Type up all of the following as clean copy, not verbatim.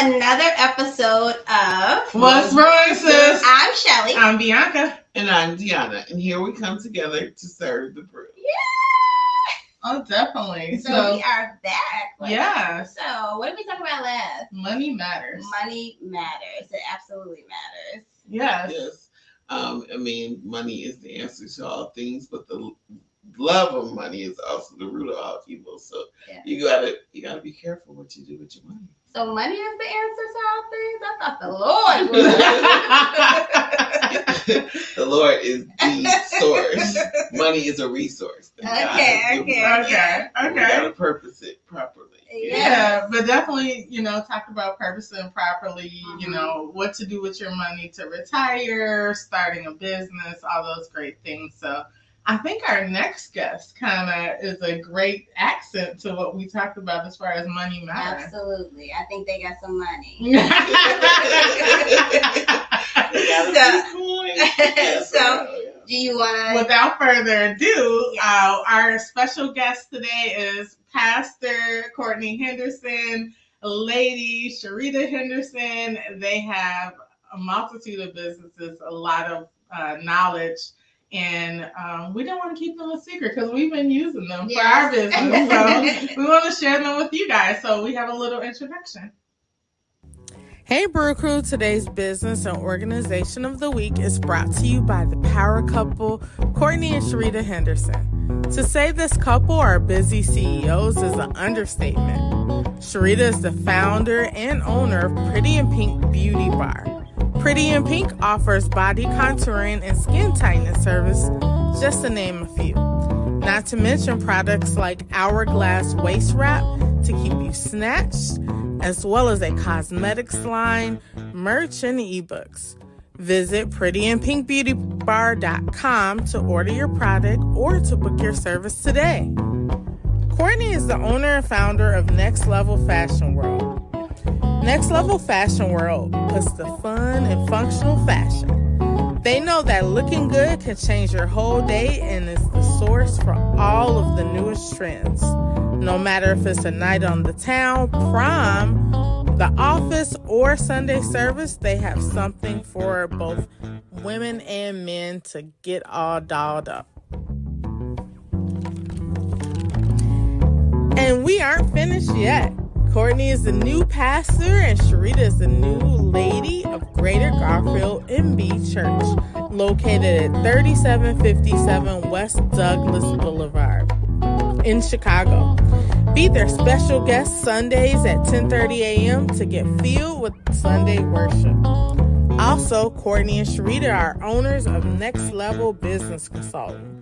another episode of What's Wrong, Sis? I'm Shelly. I'm Bianca. And I'm Deonna. And here we come together to serve the brew. Yeah! Oh, definitely. So we are back. Yeah. So what did we talk about last? Money matters. Money matters. It absolutely matters. Yes. Yes. I mean, money is the answer to all things, but the love of money is also the root of all evil. So you gotta be careful what you do with your money. So money is the answer to all things? I thought the Lord was. The Lord is the source. Money is a resource. Okay. We gotta purpose it properly. Yeah, but definitely, talk about purposing properly, what to do with your money to retire, starting a business, all those great things. So I think our next guest kind of is a great accent to what we talked about as far as money matters. Absolutely. I think they got some money. So, do you want to? Without further ado, our special guest today is Pastor Courtney Henderson, Lady Sherida Henderson. They have a multitude of businesses, a lot of knowledge. And we don't want to keep them a secret because we've been using them for our business. So we want to share them with you guys. So we have a little introduction. Hey, Brew Crew. Today's business and organization of the week is brought to you by the power couple, Courtney and Sherida Henderson. To say this couple are busy CEOs is an understatement. Sherida is the founder and owner of Pretty in Pink Beauty Bar. Pretty in Pink offers body contouring and skin tightening service, just to name a few. Not to mention products like Hourglass Waist Wrap to keep you snatched, as well as a cosmetics line, merch, and ebooks. Visit prettyandpinkbeautybar.com to order your product or to book your service today. Courtney is the owner and founder of Next Level Fashion World. Next Level Fashion World puts the fun in functional fashion. They know that looking good can change your whole day and is the source for all of the newest trends. No matter if it's a night on the town, prom, the office, or Sunday service, they have something for both women and men to get all dolled up. And we aren't finished yet. Courtney is the new pastor and Sherida is the new lady of Greater Garfield MB Church, located at 3757 West Douglas Boulevard in Chicago. Be their special guest Sundays at 10:30 a.m. to get filled with Sunday worship. Also, Courtney and Sherida are owners of Next Level Business Consulting.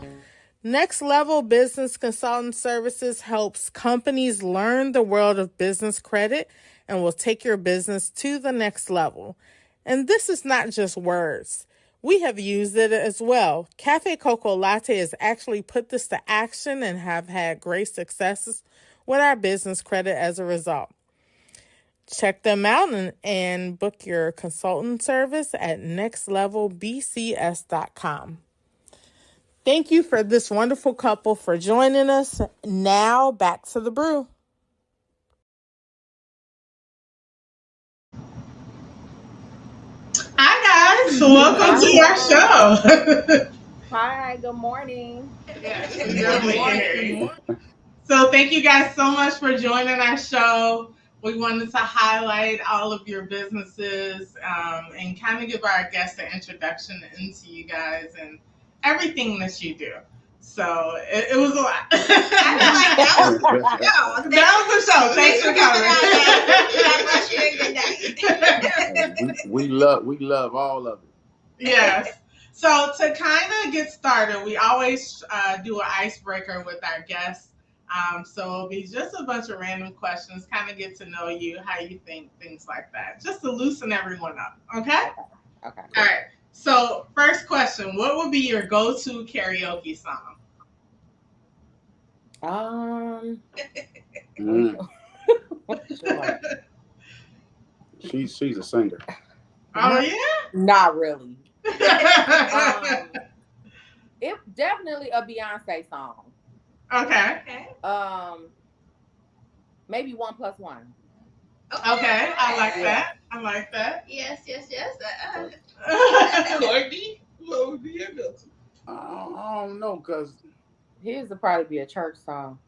Next Level Business Consultant Services helps companies learn the world of business credit and will take your business to the next level. And this is not just words. We have used it as well. Cafe Coco Latte has actually put this to action and have had great successes with our business credit as a result. Check them out and book your consultant service at nextlevelbcs.com. Thank you for this wonderful couple for joining us. Now, back to the brew. Hi, guys. Welcome to our show. Hi, good morning. Yes, good morning. So thank you guys so much for joining our show. We wanted to highlight all of your businesses and kind of give our guests an introduction into you guys and everything that you do. So it was a lot. I feel like that was the show. Thanks for coming. We love all of it. Yes. So to kind of get started, we always do an icebreaker with our guests. So it'll be just a bunch of random questions, kind of get to know you, how you think, things like that, just to loosen everyone up. Okay? Okay. All right. So first question, what would be your go-to karaoke song? She's a singer. Oh, yeah? Not really. It's definitely a Beyonce song. Okay. Maybe 1+1. Okay, I like that. I like that. Yes. Courtney, what would be your go-to? I don't know, cause His would probably be a church song.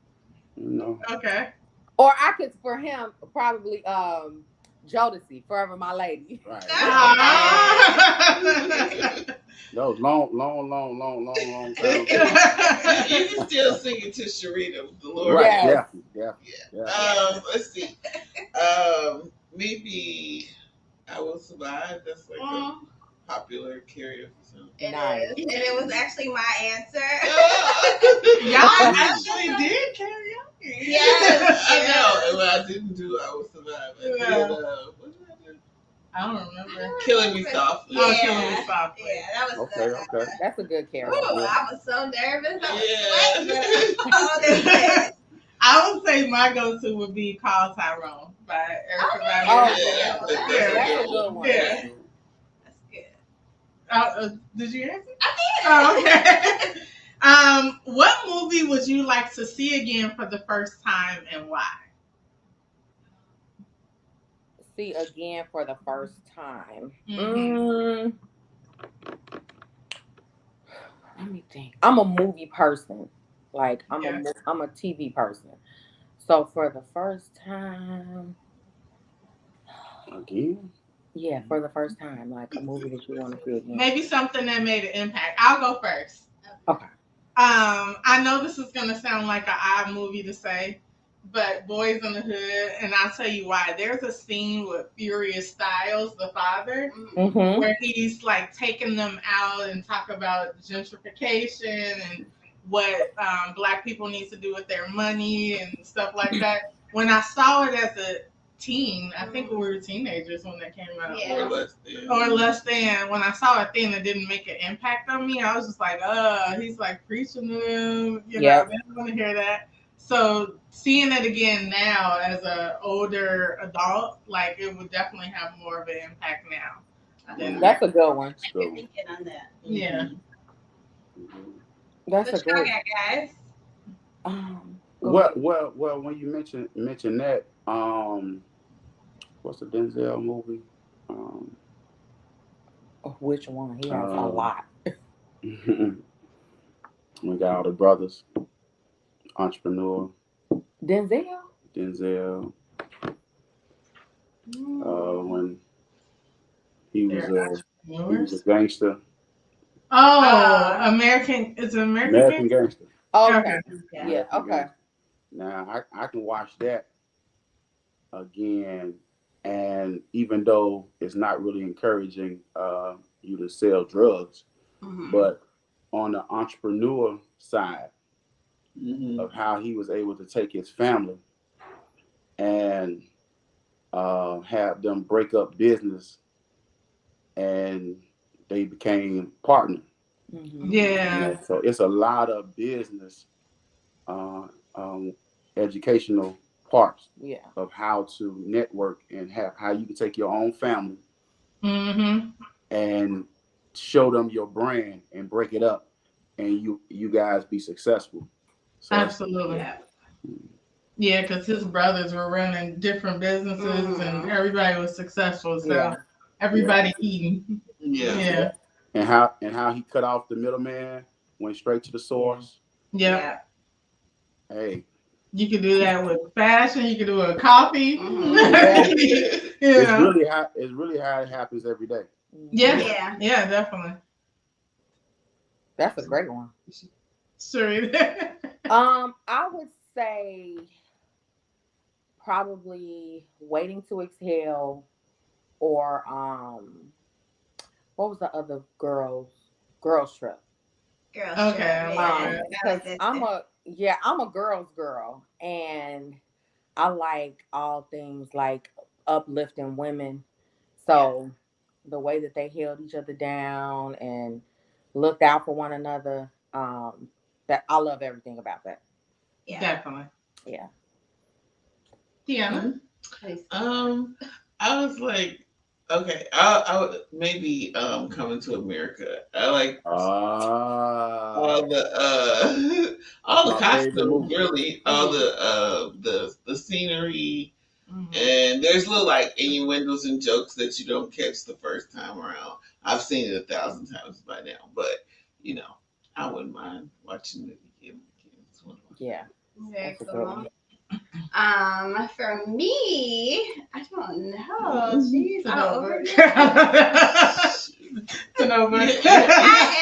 you know. Okay. Or I could, for him, probably Jodeci, Forever My Lady. Right. Those long time. You can still sing it to Sherida, the Lord. Right. Yes. Yeah. Let's see. Maybe I Will Survive. That's like a popular karaoke song. It Nice. is. And it was actually my answer. Y'all actually did karaoke. Yes. I know. Well, I didn't do I Will Survive. I did, what did I do? I don't remember. Killing Me Softly. Oh, Killing Me Softly. Yeah, that was Okay. That's a good Ooh, character. I was so nervous. I would say my go-to would be Call Tyrone by Erica Oh, Badu. yeah, that's a good one. Yeah. That's good. Did you answer? I did. Oh, okay. What movie would you like to see again for the first time and why? See again for the first time. Mhm. Let me think. I'm a movie person. Like I'm a TV person. So for the first time, Again? yeah, for the first time, like a movie that you want to see again. Maybe something that made an impact. I'll go first. Okay. I know this is gonna sound like an odd movie to say, but Boys in the Hood, and I'll tell you why. There's a scene with Furious Styles, the father, Mm-hmm. where he's like taking them out and talk about gentrification and what Black people need to do with their money and stuff like that. When I saw it as a teen, I think we were teenagers when that came out. Yeah. Or less than. When I saw a thing that didn't make an impact on me, I was just like, he's like preaching to them. You know, they don't want to hear that. So seeing it again now as an older adult, like it would definitely have more of an impact now. That's a good one. I can think on that. Yeah. That's a What good y'all got, guys? Well, when you mention that, what's the Denzel movie? Which one? He has a lot. We got all the brothers, entrepreneur. Denzel. When he was a gangster. American. It's an American Gangster. Oh, okay. Yeah. Okay. Gangster. Now I can watch that again, and even though it's not really encouraging you to sell drugs, but on the entrepreneur side of how he was able to take his family and have them break up business, and they became partners. Yeah. So it's a lot of business, educational parts of how to network and how you can take your own family and show them your brand and break it up, and you guys be successful. So, absolutely. Yeah, because his brothers were running different businesses and everybody was successful. So everybody eating. Yeah. And how he cut off the middleman, went straight to the source. Yeah. Hey. You can do that with fashion. You can do it with coffee. It's really how it happens every day. Yeah, definitely. That's a great one. Sure. I would say probably Waiting to Exhale, or what was the other girls trip? Okay. Because I'm a girl's girl, and I like all things like uplifting women. So the way that they held each other down and looked out for one another, that I love everything about that. Yeah. Definitely. Yeah. Deonna? I was like, okay, I would maybe Coming to America. I like all the costumes, really, all the scenery, And there's little like innuendos and jokes that you don't catch the first time around. I've seen it 1,000 times by now, but you know, I wouldn't mind watching it again. Yeah. Very That's a good cool. one. For me, I don't know. Jeez, To all know over but- again. To know but- I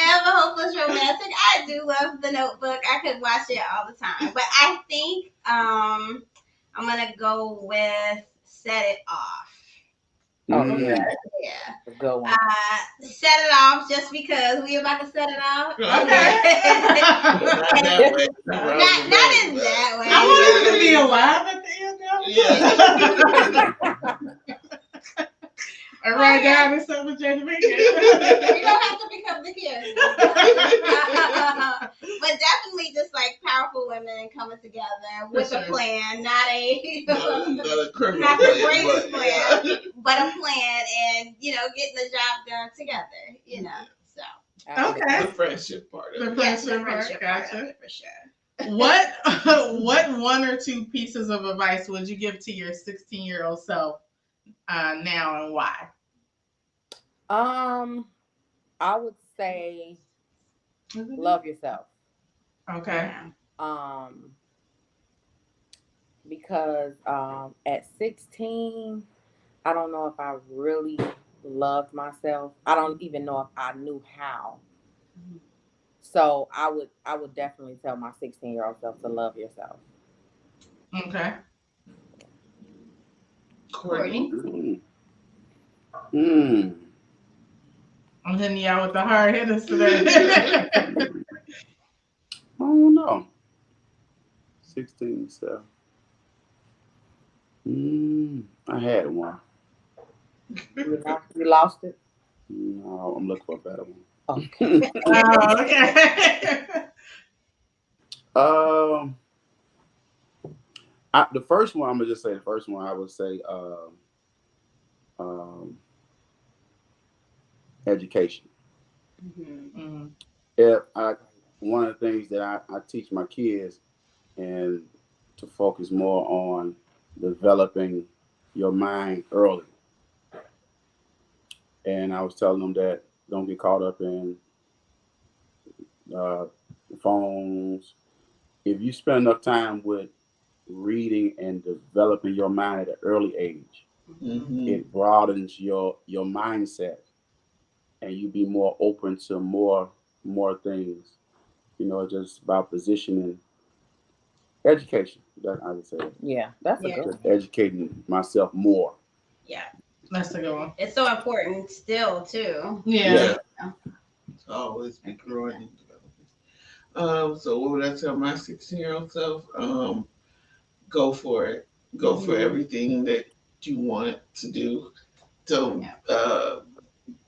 am a hopeless romantic. I do love The Notebook. I could watch it all the time. But I think I'm gonna go with Set It Off. Oh, Mm. yeah. Yeah. A good one. Set it off just because we about to set it off. Okay. Not that way. not in that way. I wanted to be alive at the end of it. Yeah. I write down and stuff with Jamaica. You don't have to become the character. But definitely just like powerful women coming together with a plan, not Not a criminal not the plan, greatest but, plan, but a plan, and getting the job done together. So Okay. The friendship part of it. yes, the Friendship friendship part, part of gotcha. it for sure. What one or two pieces of advice would you give to your 16-year-old self now, and why? I would say love yourself. Okay. Because at 16, I don't know if I really loved myself. I don't even know if I knew how. So I would definitely tell my 16-year-old self to love yourself. Okay. Courtney. I'm hitting you out with the hard hitters today. I don't know. 16 so. I had one. You lost it? No, I'm looking for a better one. Okay. Oh, okay. The first one, I'm gonna just say the first one. I would say education. Mm-hmm. One of the things that I teach my kids, and to focus more on developing your mind early. And I was telling them that don't get caught up in phones. If you spend enough time with reading and developing your mind at an early age, it broadens your mindset, and you be more open to more things. Just about positioning, education. That I would say. Yeah, that's a good Just one. educating myself more. Yeah, That's a good one. it's so important still too. Yeah. Always be growing and developing. So what would I tell my 16-year-old self? Go for it. Go for everything that you want to do. Don't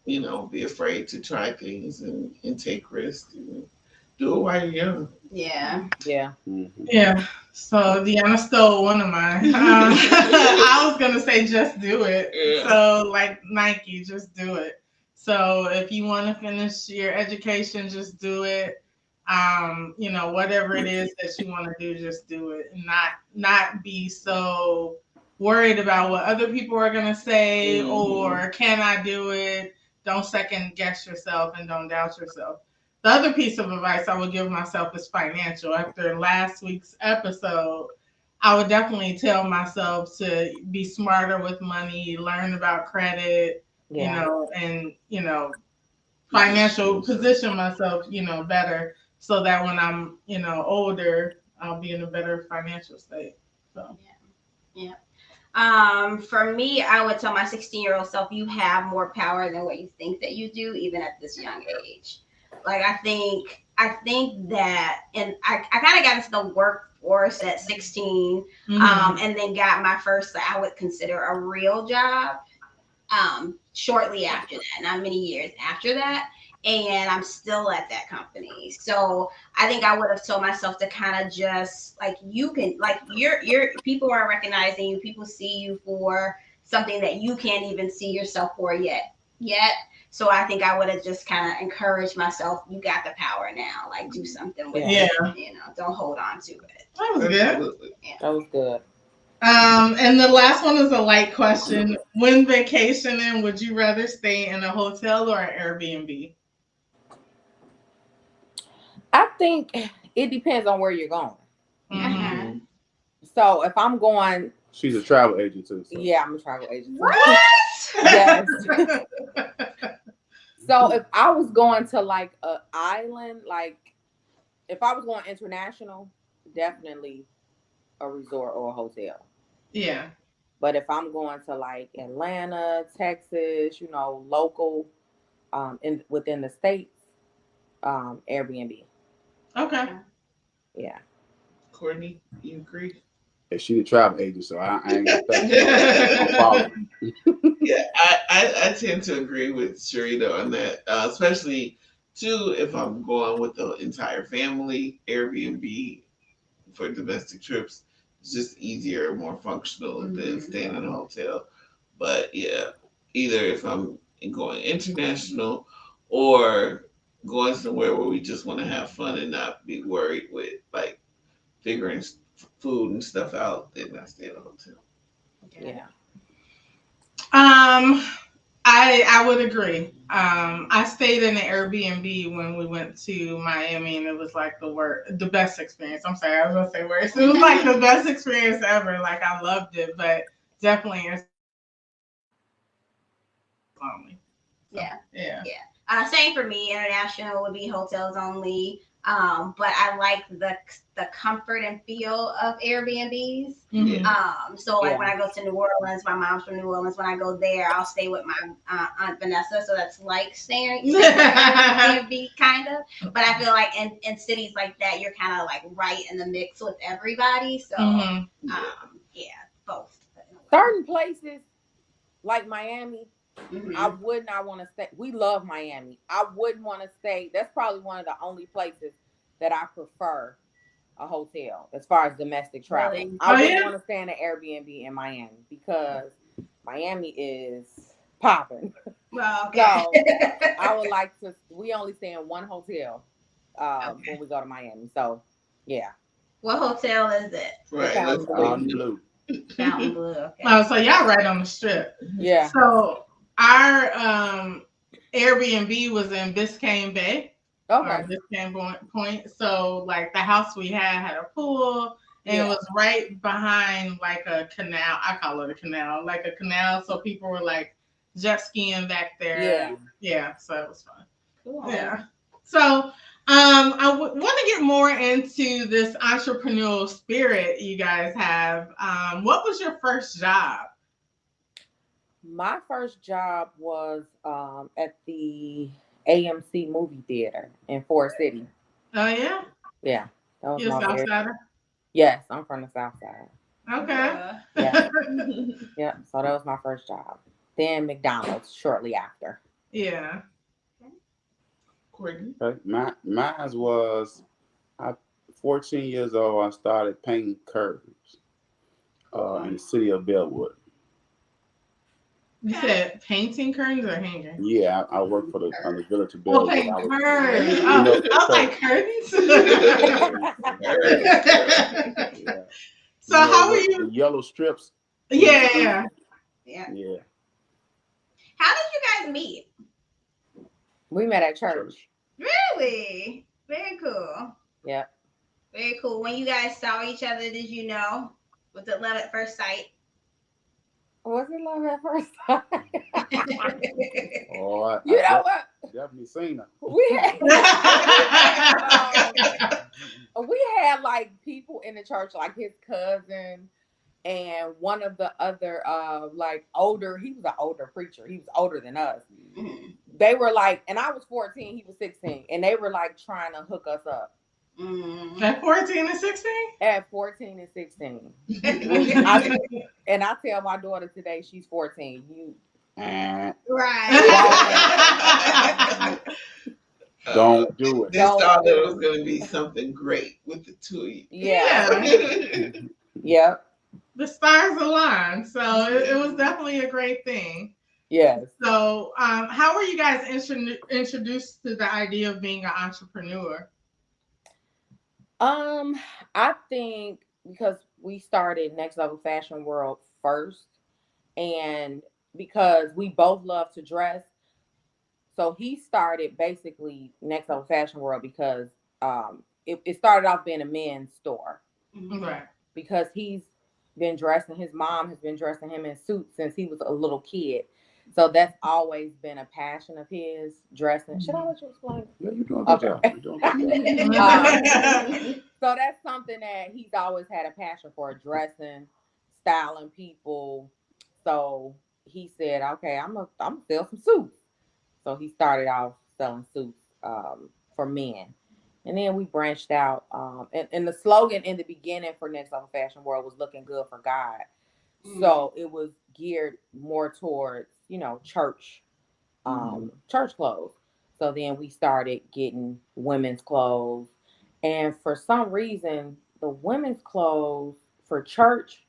be afraid to try things and take risks. And do it while you're young. Yeah. Yeah. Mm-hmm. Yeah. So Deonna stole one of mine. I was gonna say just do it. Yeah. So like Nike, just do it. So if you want to finish your education, just do it. Whatever it is that you want to do, just do it, and not be so worried about what other people are gonna say or can I do it. Don't second guess yourself and don't doubt yourself. The other piece of advice I would give myself is financial. After last week's episode, I would definitely tell myself to be smarter with money, learn about credit, and financial position myself, better so that when I'm, older, I'll be in a better financial state. So. Yeah. For me, I would tell my 16-year-old self, you have more power than what you think that you do, even at this young age. Like, I think that, and I kind of got into the workforce at 16, and then got my first, I would consider a real job, shortly after that, not many years after that. And I'm still at that company. So I think I would have told myself to kind of just you can, your people are recognizing you. People see you for something that you can't even see yourself for yet. So I think I would have just kind of encouraged myself. You got the power now. Do something with it. Don't hold on to it. That was good. That was good. And the last one is a light question. When vacationing, would you rather stay in a hotel or an Airbnb? I think it depends on where you're going. Mm-hmm. So if I'm going, she's a travel agent too. So. Yeah, I'm a travel agent. What? Yes. So if I was going to like an island, like if I was going international, definitely a resort or a hotel. Yeah. But if I'm going to like Atlanta, Texas, local, within the states, Airbnb. Okay. Yeah. Courtney, you agree? Yeah, she's a travel agent, so I ain't gonna touch I'm following. Yeah, I tend to agree with Sherida on that, especially too if I'm going with the entire family. Airbnb for domestic trips is just easier, more functional than staying in a hotel. But yeah, either if I'm going international or going somewhere where we just want to have fun and not be worried with like figuring food and stuff out, then I stay in a hotel. Yeah. I would agree. I stayed in an Airbnb when we went to Miami, and it was like the best experience. I'm sorry, I was gonna say worse. It was like the best experience ever. Like I loved it, but definitely it's lonely. So, Yeah. Same for me. International would be hotels only. But I like the comfort and feel of Airbnbs. So like when I go to New Orleans, my mom's from New Orleans. When I go there, I'll stay with my Aunt Vanessa. So that's like staying Airbnb kind of. But I feel like in cities like that, you're kind of like right in the mix with everybody. So yeah, both. Certain places like Miami, I would not want to stay. We love Miami. I wouldn't want to stay. That's probably one of the only places that I prefer a hotel as far as domestic travel. Really? I wouldn't want to stay in an Airbnb in Miami because Miami is popping. Well, okay. So I would like to. We only stay in one hotel when we go to Miami. So yeah. What hotel is it? Right. Let's Blue. Fountain Blue. Okay. Oh, so y'all right on the strip. Yeah. So our Airbnb was in Biscayne Bay. Okay. Biscayne Point. So like the house we had a pool, and it was right behind like a canal. I call it a canal, like a canal. So people were like jet skiing back there. Yeah. So it was fun. Cool. Yeah. So I want to get more into this entrepreneurial spirit you guys have. What was your first job? My first job was at the AMC movie theater in Forest City. Oh yeah. Yeah, that was You're a Southsider? Yes, I'm from the South Side. Okay. Yeah. Yeah. So that was my first job. Then McDonald's shortly after. Yeah. Courtney? Mine was 14 years old. I started painting curves in the city of Bellwood. You said painting curtains or hanging? Yeah, I worked for the village of Bellwood. Painting curtains. I was like curtains. So how were you? The yellow strips. Yeah. How did you guys meet? We met at church. Really? Very cool. Yeah. Very cool. When you guys saw each other, did you know? Was it love at first sight? Was it love at first sight? Oh, you know what? Definitely seen her. We had like people in the church, like his cousin and one of the other like older. He was an older preacher. He was older than us. Mm-hmm. They were like, and I was 14. He was 16, and they were like trying to hook us up. Mm-hmm. At 14 and 16? At 14 and 16. And I tell my daughter today, she's 14. Right. Don't do it. They thought there was going to be something great with the two of you. Yeah. Yep. The stars aligned. So it was definitely a great thing. Yes. So how were you guys introduced to the idea of being an entrepreneur? I think because we started Next Level Fashion World first, and because we both love to dress, so he started basically Next Level Fashion World because it started off being a men's store. Right. Because he's been dressing, his mom has been dressing him in suits since he was a little kid. So that's always been a passion of his, dressing. Should I let you explain? Yeah, you're doing a good job. You're doing a good job. So that's something that he's always had a passion for, dressing, styling people. So he said, okay, I'm gonna sell some suits. So he started off selling suits for men. And then we branched out. And the slogan in the beginning for Next Level Fashion World was looking good for God. So it was geared more towards, church, church clothes. So then we started getting women's clothes. And for some reason, the women's clothes for church,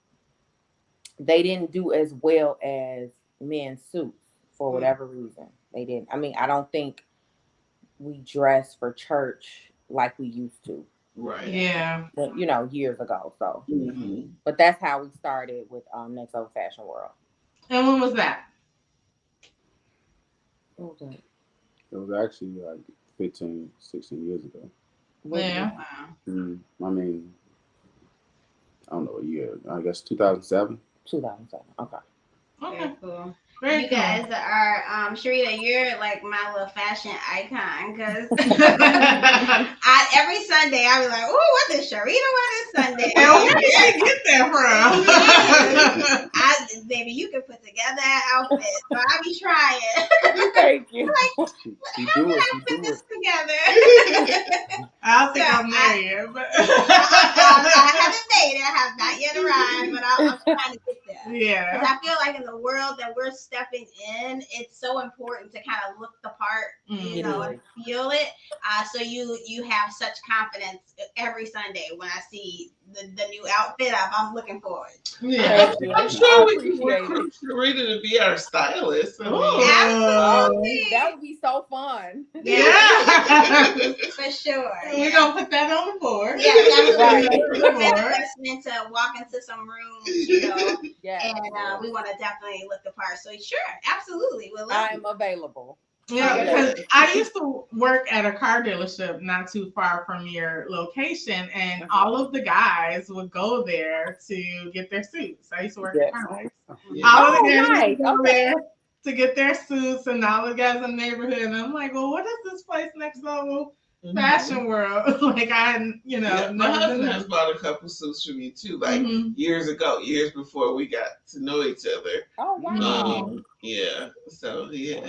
they didn't do as well as men's suits for whatever reason. They didn't. I mean, I don't think we dress for church like we used to. Right. Yeah. But, years ago. So, Mm-hmm. but that's how we started with Next Level Fashion World. And when was that? What was that? It was actually like 15, 16 years ago. Yeah. I mean, I don't know a year. I guess 2007. 2007. Okay. Okay. Cool. Very You cool. guys are, Sherida, you're like my little fashion icon because every Sunday I be like, "Ooh, what does Sherida wear this Sunday?" And where did you get that from? Baby, you can put together an outfit, so I be trying. Thank you. Like, She how do can it. I She put do this it. together? I don't think So I'm there yet, but I haven't made it. I have not yet arrived, but I'm trying to get there. yeah. Because I feel like in the world that we're stepping in, it's so important to kind of look the part, and feel it. So you have such confidence every Sunday when I see the new outfit. I'm looking forward. Yeah. I'm sure we can appreciate recruit Sherida to be our stylist. I mean, Absolutely. That would be so fun. Yeah. For sure. We're going to put that on the board. Yeah, Right. we're manifesting to walk into some rooms, Yes. and we want to definitely look the part. So sure, absolutely, we'll love I'm available. Yeah, because I used to work at a car dealership not too far from your location, and all of the guys would go there to get their suits. I used to work at Cars. All of the guys would go there to get their suits, and all the guys in the neighborhood. And I'm like, well, what is this place Next Level Fashion World? Like my husband has bought a couple suits for me too, like years ago, years before we got to know each other. Oh wow! Yeah, so he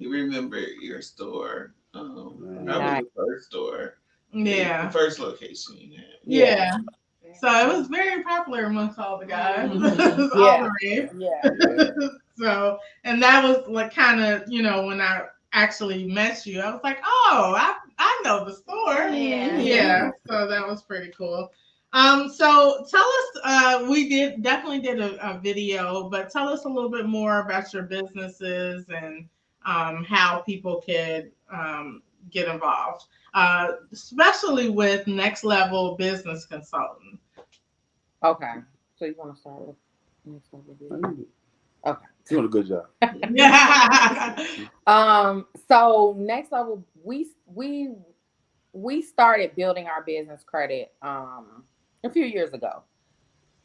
remembered your store, probably the first store, the first location you had. Yeah. So it was very popular amongst all the guys. All the rave. Yeah. So, and that was like kind of, when I actually met you, I was like, oh, I know the store. Yeah. So that was pretty cool. So tell us, we definitely did a video, but tell us a little bit more about your businesses and how people could get involved, especially with Next Level Business Consultant. Okay. So you want to start with Next Level Business? Okay. Doing a good job. So Next Level, we started building our business credit a few years ago.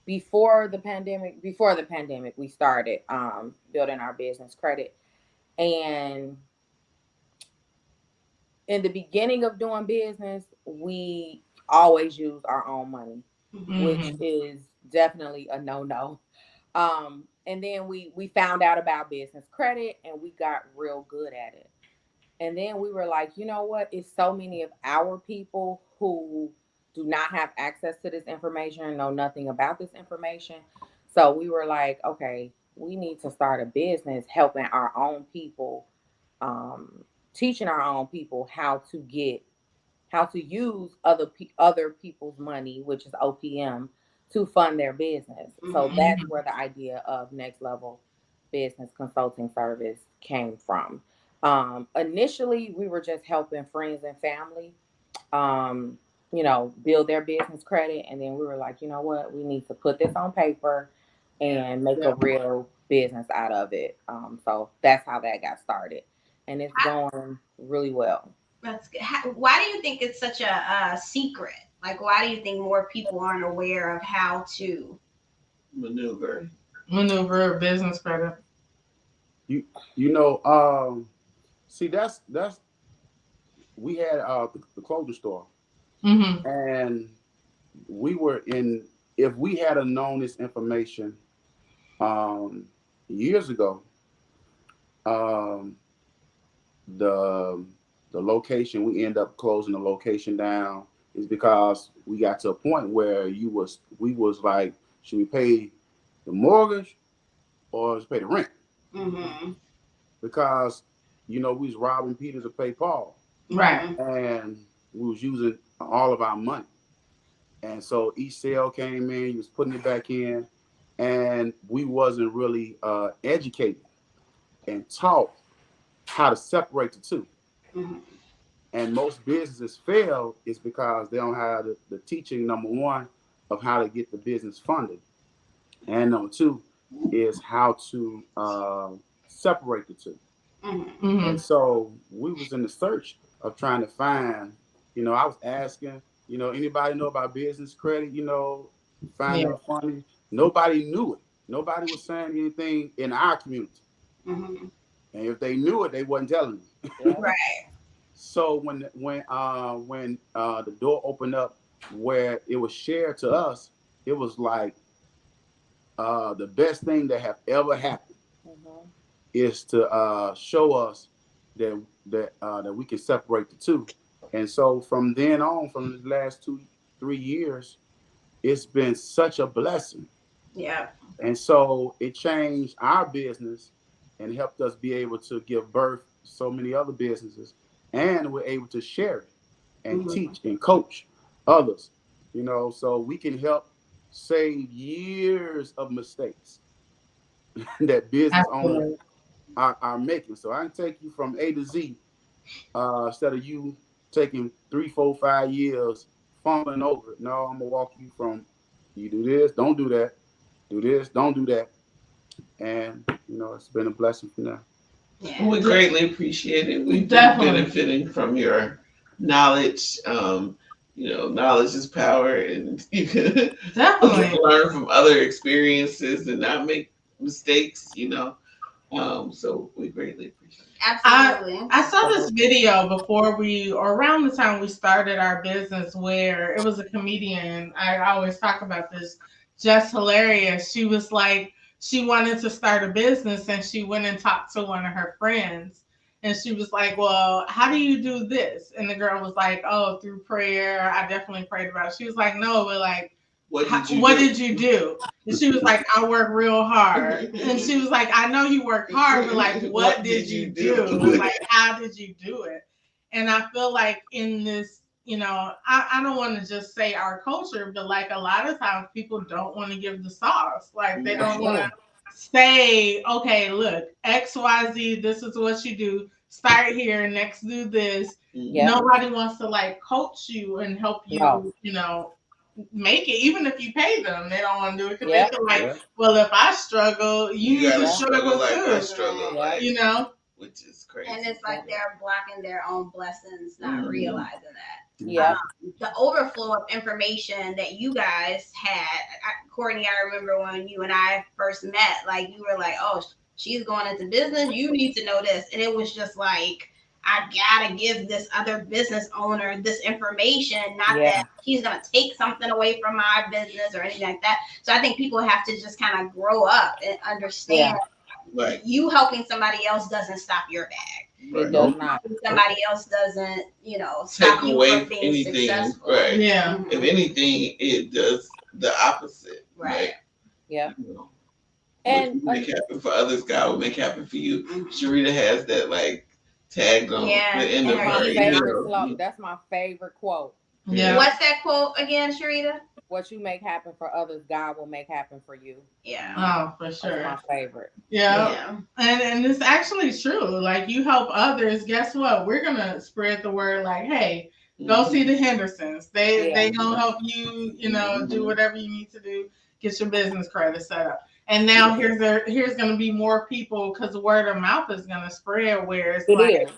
Before the pandemic, we started building our business credit. And in the beginning of doing business, we always use our own money, which is definitely a no-no. And then we found out about business credit and we got real good at it. And then we were like, you know what? It's so many of our people who do not have access to this information, know nothing about this information. So we were like, okay, we need to start a business helping our own people, teaching our own people how to use other people's money, which is OPM, to fund their business. So that's where the idea of Next Level Business Consulting Service came from. Initially, we were just helping friends and family. build their business credit. And then we were like, you know what, we need to put this on paper and make a real business out of it. So that's how that got started, and it's going really well. That's good. Why do you think it's such a secret? Like, why do you think more people aren't aware of how to maneuver business credit? See, that's we had the clothing store, and we were in. If we had known this information years ago, the location, we end up closing the location down, is because we got to a point where we was like, should we pay the mortgage or just pay the rent? Because we was robbing Peter to pay Paul, right? And we was using all of our money, and so each sale came in, he was putting it back in, and we wasn't really educated and taught how to separate the two. And most businesses fail is because they don't have the teaching, number one, of how to get the business funded, and number two is how to separate the two. And so we was in the search of trying to find, I was asking, anybody know about business credit, find out funding. Nobody knew it. Nobody was saying anything in our community. And if they knew it, they wasn't telling me. Right. So when the door opened up where it was shared to us, it was like the best thing that have ever happened is to show us that we can separate the two. And so from then on, from the last 2-3 years, it's been such a blessing. Yeah. And so it changed our business and helped us be able to give birth to so many other businesses, and we're able to share it and teach and coach others, so we can help save years of mistakes that business owners are making. So I can take you from A to Z instead of you taking 3, 4, 5 years fumbling over it. No, I'm gonna walk you from, you do this, don't do that, do this, don't do that, and it's been a blessing for now. Yeah. We greatly appreciate it. We've been benefiting from your knowledge. Knowledge is power, and you can definitely learn from other experiences and not make mistakes. So we greatly appreciate it. Absolutely. I saw this video around the time we started our business, where it was a comedian. I always talk about this. Just hilarious. She was like, she wanted to start a business, and she went and talked to one of her friends. And she was like, well, how do you do this? And the girl was like, oh, through prayer. I definitely prayed about it. She was like, no, but like, what did you do? And she was like, I work real hard. And she was like, I know you worked hard, but like, what did you do? Like, how did you do it? And I feel like in this, I don't want to just say our culture, but like a lot of times people don't want to give the sauce. Like they don't want to say, okay, look, XYZ, this is what you do. Start here, next do this. Nobody wants to like coach you and help you, make it. Even if you pay them, they don't want to do it because they feel like, well, if I struggle, you need to struggle like too. I struggle, which is crazy. And it's like they're blocking their own blessings, not realizing that. Yeah. The overflow of information that you guys had, Courtney, I remember when you and I first met, like you were like, oh, she's going into business, you need to know this. And it was just like, I gotta give this other business owner this information, not that he's gonna take something away from my business or anything like that. So I think people have to just kind of grow up and understand you helping somebody else doesn't stop your bag. It does not. Somebody else doesn't, stop take you away from being anything. successful. Right. Yeah. If anything, it does the opposite. Right. Yeah. And make happen for others, God will make happen for you. Sherida has that like tagged on the end of her. That's my favorite quote. Yeah. What's that quote again, Sherida? What you make happen for others, God will make happen for you. Yeah. Oh, for sure. That's my favorite. Yeah. And it's actually true. Like you help others, guess what? We're gonna spread the word like, hey, Go see the Hendersons. They gonna help you, do whatever you need to do, get your business credit set up. And now here's gonna be more people because the word of mouth is gonna spread where it's like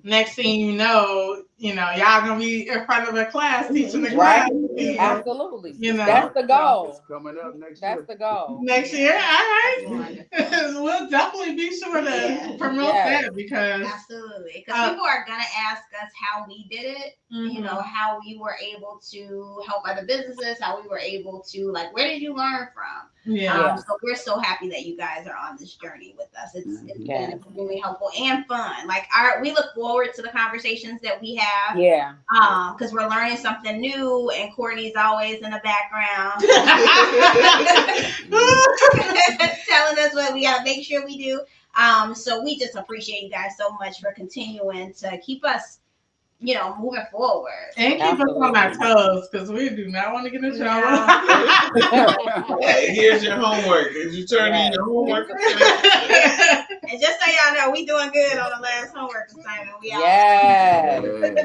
next thing y'all gonna be in front of a class teaching the class. Absolutely. That's the goal. It's coming up next year. That's the goal. Next year, all right. We'll definitely be sure to promote that because absolutely, because people are gonna ask us how we did it. How we were able to help other businesses, how we were able to where did you learn from? So we're so happy that you guys are on this journey with us. It's been extremely helpful and fun. We look forward to the conversations that we have. Because we're learning something new, and Courtney's always in the background telling us what we gotta make sure we do. So we just appreciate you guys so much for continuing to keep us moving forward. And keep us on our toes, because we do not want to get in trouble. Hey, here's your homework. Did you turn in your homework? And just so y'all know, we doing good on the last homework assignment.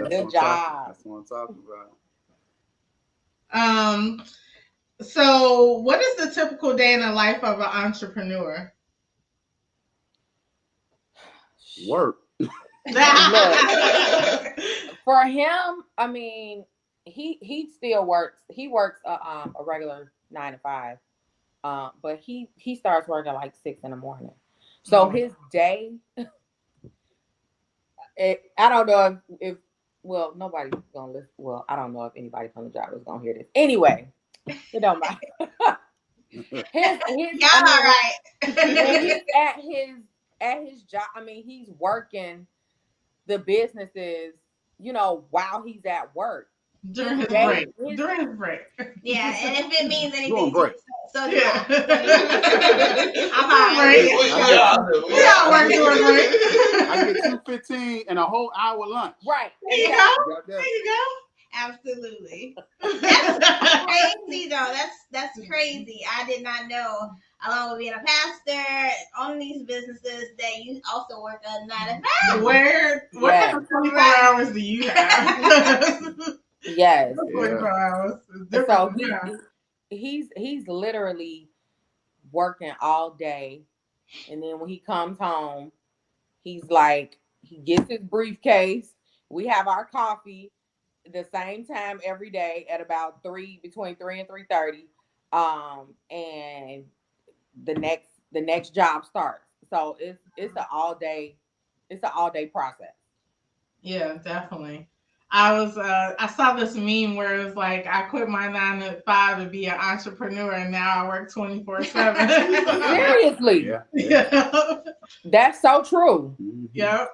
Good job. That's what I'm talking about. So what is the typical day in the life of an entrepreneur? Work. For him, I mean, he still works. He works a regular 9 to 5, but he starts working like 6 in the morning. So his day, I don't know if nobody's gonna listen. Well, I don't know if anybody from the job is gonna hear this. Anyway, it don't matter. Y'all all right. When he's at his job, I mean, he's working the businesses, while he's at work. During his break. Yeah, and if it means anything, During break. So yeah. I'm fine. We all work during break. I get 2:15 and a whole hour lunch. Right. There you go. There you go. Absolutely. That's crazy though. That's crazy. I did not know, along with being a pastor, on these businesses, that you also work a 9 to 5. What kind of 24 hours do you have? Yes. 24 hours. So he's literally working all day, and then when he comes home, he's like, he gets his briefcase. We have our coffee the same time every day at about between 3 and 3:30. And the next job starts. So it's an all day process. Yeah, definitely. I saw this meme where it was like, I quit my 9 to 5 to be an entrepreneur, and now I work 24/7. Seriously. Yeah. That's so true. Yeah.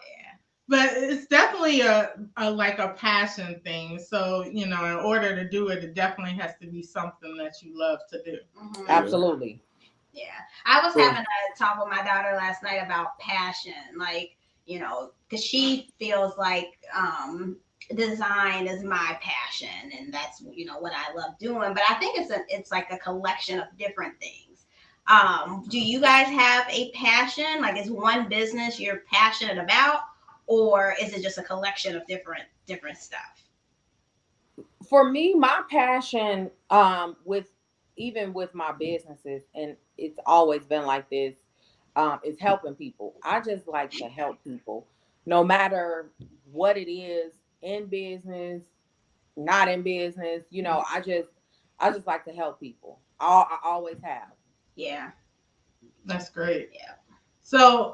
But it's definitely a passion thing. So, in order to do it, it definitely has to be something that you love to do. Absolutely. Yeah. I was having a talk with my daughter last night about passion, because she feels like design is my passion, and that's what I love doing. But I think it's like a collection of different things. Do you guys have a passion? Like, is one business you're passionate about, or is it just a collection of different stuff? For me, my passion, with my businesses, and it's always been like this, is helping people. I just like to help people, no matter what it is, in business, not in business. I just like to help people. I always have. Yeah. That's great. Yeah. So,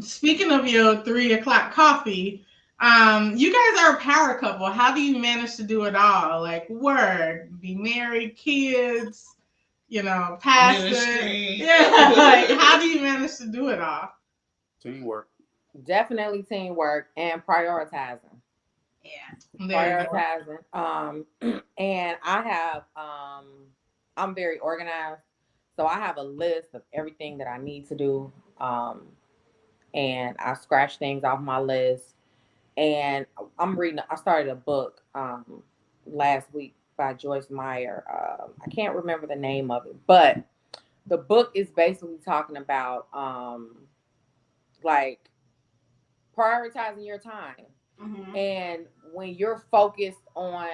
speaking of your 3 o'clock coffee, you guys are a power couple. How do you manage to do it all? Like work, be married, kids, pastor. Ministry. Yeah. Like, how do you manage to do it all? Teamwork. Definitely teamwork and prioritizing. Yeah. Prioritizing. And I have, I'm very organized. So I have a list of everything that I need to do. And I scratch things off my list. And I started a book last week by Joyce Meyer. I can't remember the name of it, but the book is basically talking about like prioritizing your time. And when you're focused on,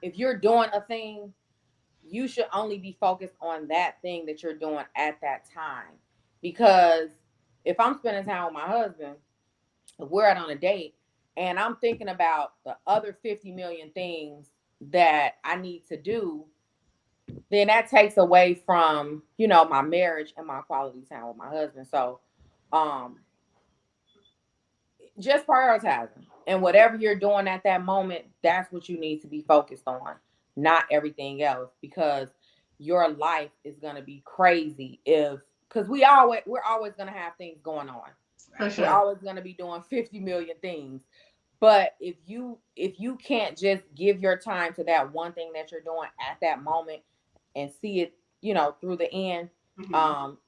if you're doing a thing, you should only be focused on that thing that you're doing at that time. Because if I'm spending time with my husband, if we're out on a date, and I'm thinking about the other 50 million things that I need to do, then that takes away from, my marriage and my quality time with my husband. So, um, just prioritizing, and whatever you're doing at that moment, that's what you need to be focused on, not everything else, because your life is going to be crazy because we're always going to have things going on. For We're sure. always going to be doing 50 million things. But if you can't just give your time to that one thing that you're doing at that moment and see it, through the end, um,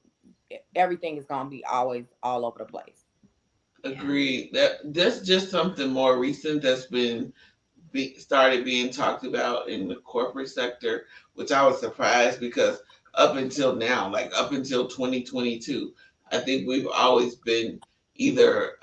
everything is gonna be always all over the place. Agreed. That's just something more recent that's been started being talked about in the corporate sector, which I was surprised because up until now, like up until 2022, I think we've always been either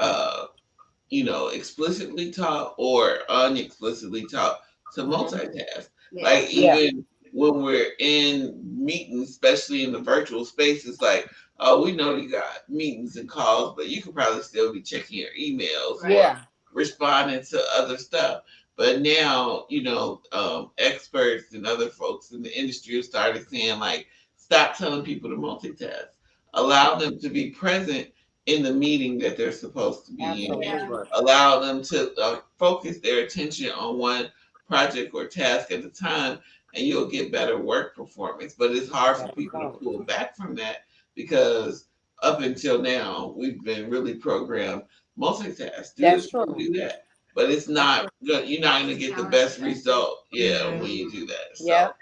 explicitly taught or unexplicitly taught to multitask. Like Yeah. even when we're in meetings, especially in the virtual space, it's like, oh, we know you got meetings and calls, but you could probably still be checking your emails or Yeah. responding to other stuff. But now, experts and other folks in the industry have started saying, like, stop telling people to multitask. Allow them to be present in the meeting that they're supposed to be in. Absolutely. Right. Allow them to focus their attention on one project or task at a time, and you'll get better work performance. But it's hard for people to pull back from that because up until now, we've been really programmed multitask. Do That's this, true. do that. But it's not good. You're not going to get the best result, when you do that. Yeah. So,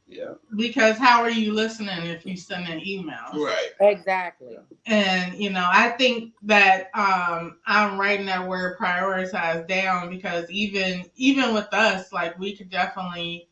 yeah. Because how are you listening if you send an email? Right. Exactly. And I think that I'm writing that word prioritize down, because even with us, like, we could definitely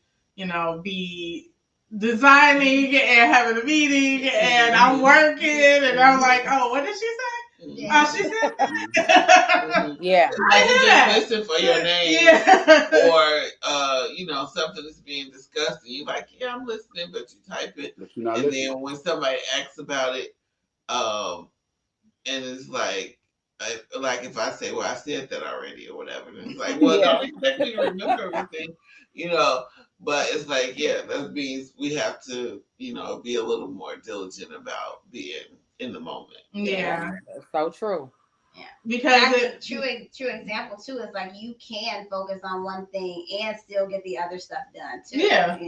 be designing and having a meeting, and I'm working, and I'm like, oh, what did she say? Yeah. Oh, she said that. Yeah. Like I you hear just that. listen for your name, Yeah. or something is being discussed, and you're like, yeah, I'm listening, but you type it, But you're not and listening. then when somebody asks about it, and it's like if I say, well, I said that already or whatever, and it's like, well, Yeah. don't expect me to remember everything, you know. But it's like, yeah, that means we have to, be a little more diligent about being in the moment. Yeah. That's so true. Yeah. Because I think true example too is like you can focus on one thing and still get the other stuff done too. Yeah. It's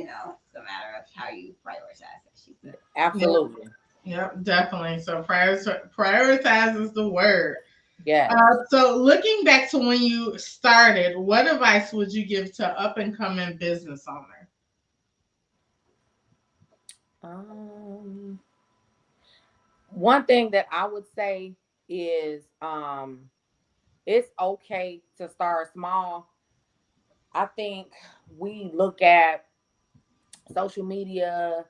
a matter of how you prioritize, as she said. Absolutely. Yep, definitely. So prioritize is the word. Yeah. So looking back to when you started, what advice would you give to up and coming business owner? One thing that I would say is it's okay to start small. I think we look at social media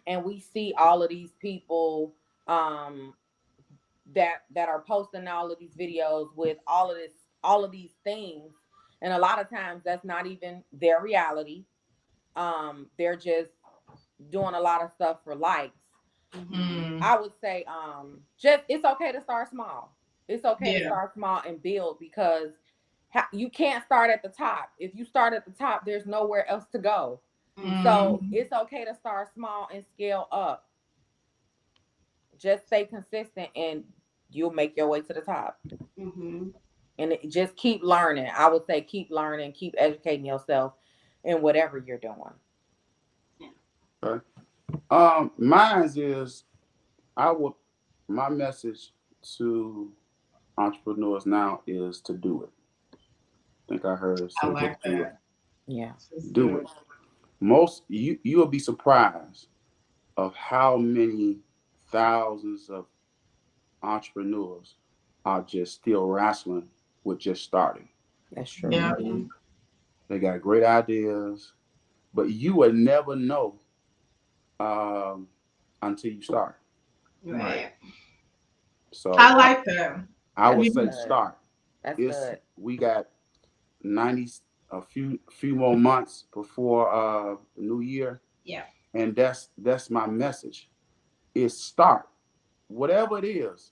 and we see all of these people um that are posting all of these videos with all of these things, and a lot of times that's not even their reality. They're just doing a lot of stuff for likes. I would say just it's okay to start small. It's okay to Yeah. start small and build, because you can't start at the top. If you start at the top, there's nowhere else to go. So it's okay to start small and scale up. Just stay consistent and you'll make your way to the top. And just keep learning. I would say keep learning, keep educating yourself in whatever you're doing. Okay. Mine is I would my message to entrepreneurs now is to do it. I think I heard her I say like just do it. that. Yeah. Do it. Most you'll be surprised of how many thousands of entrepreneurs are just still wrestling with just starting. That's true. Yeah. They got great ideas, but you will never know until you start. Right. So I like that. I would say Good. start. That's It's good. we got 90 a few more months before the new year. Yeah. And that's my message. Is start whatever it is.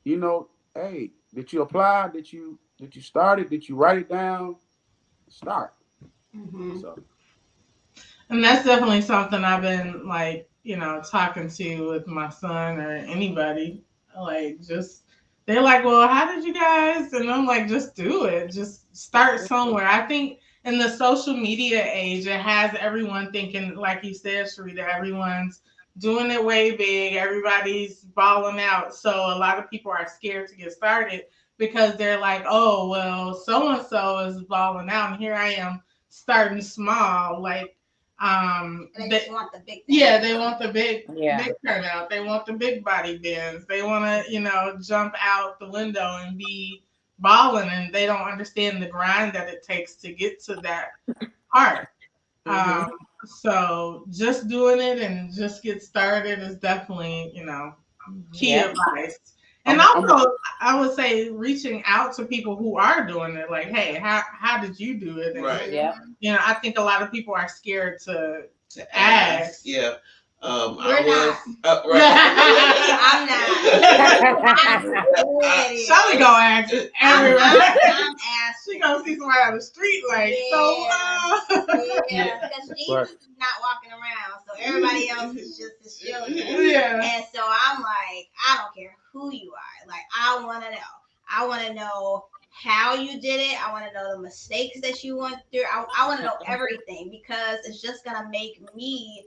You know, hey, did you apply? Did you start it? Did you write it down? Start. Mm-hmm. So And that's definitely something I've been like, talking to with my son or anybody. Like, just they're like, well, how did you guys? And I'm like, just do it. Just start somewhere. I think in the social media age, it has everyone thinking, like you said, Sherida, everyone's doing it way big. Everybody's balling out. So a lot of people are scared to get started because they're like, oh, well, so and so is balling out, and here I am starting small. Like, And they just want the big thing. yeah, they want the big turnout. They want the big body bends. They want to, jump out the window and be balling, and they don't understand the grind that it takes to get to that part. Mhm. So just doing it and just get started is definitely, key Yep. advice. And I'm also, I would say reaching out to people who are doing it, like, hey, how did you do it? And, Right. Yep. I think a lot of people are scared to To ask. ask. Yeah. We're I was I'm not. Shelly gonna ask everywhere. I'm She asking. gonna see somebody on the street like, Yeah, because That's Jesus right. is not walking around, so everybody else is just his children. Yeah. And so I'm like, I don't care who you are. Like, I want to know. I want to know how you did it. I want to know the mistakes that you went through. I want to know everything because it's just gonna make me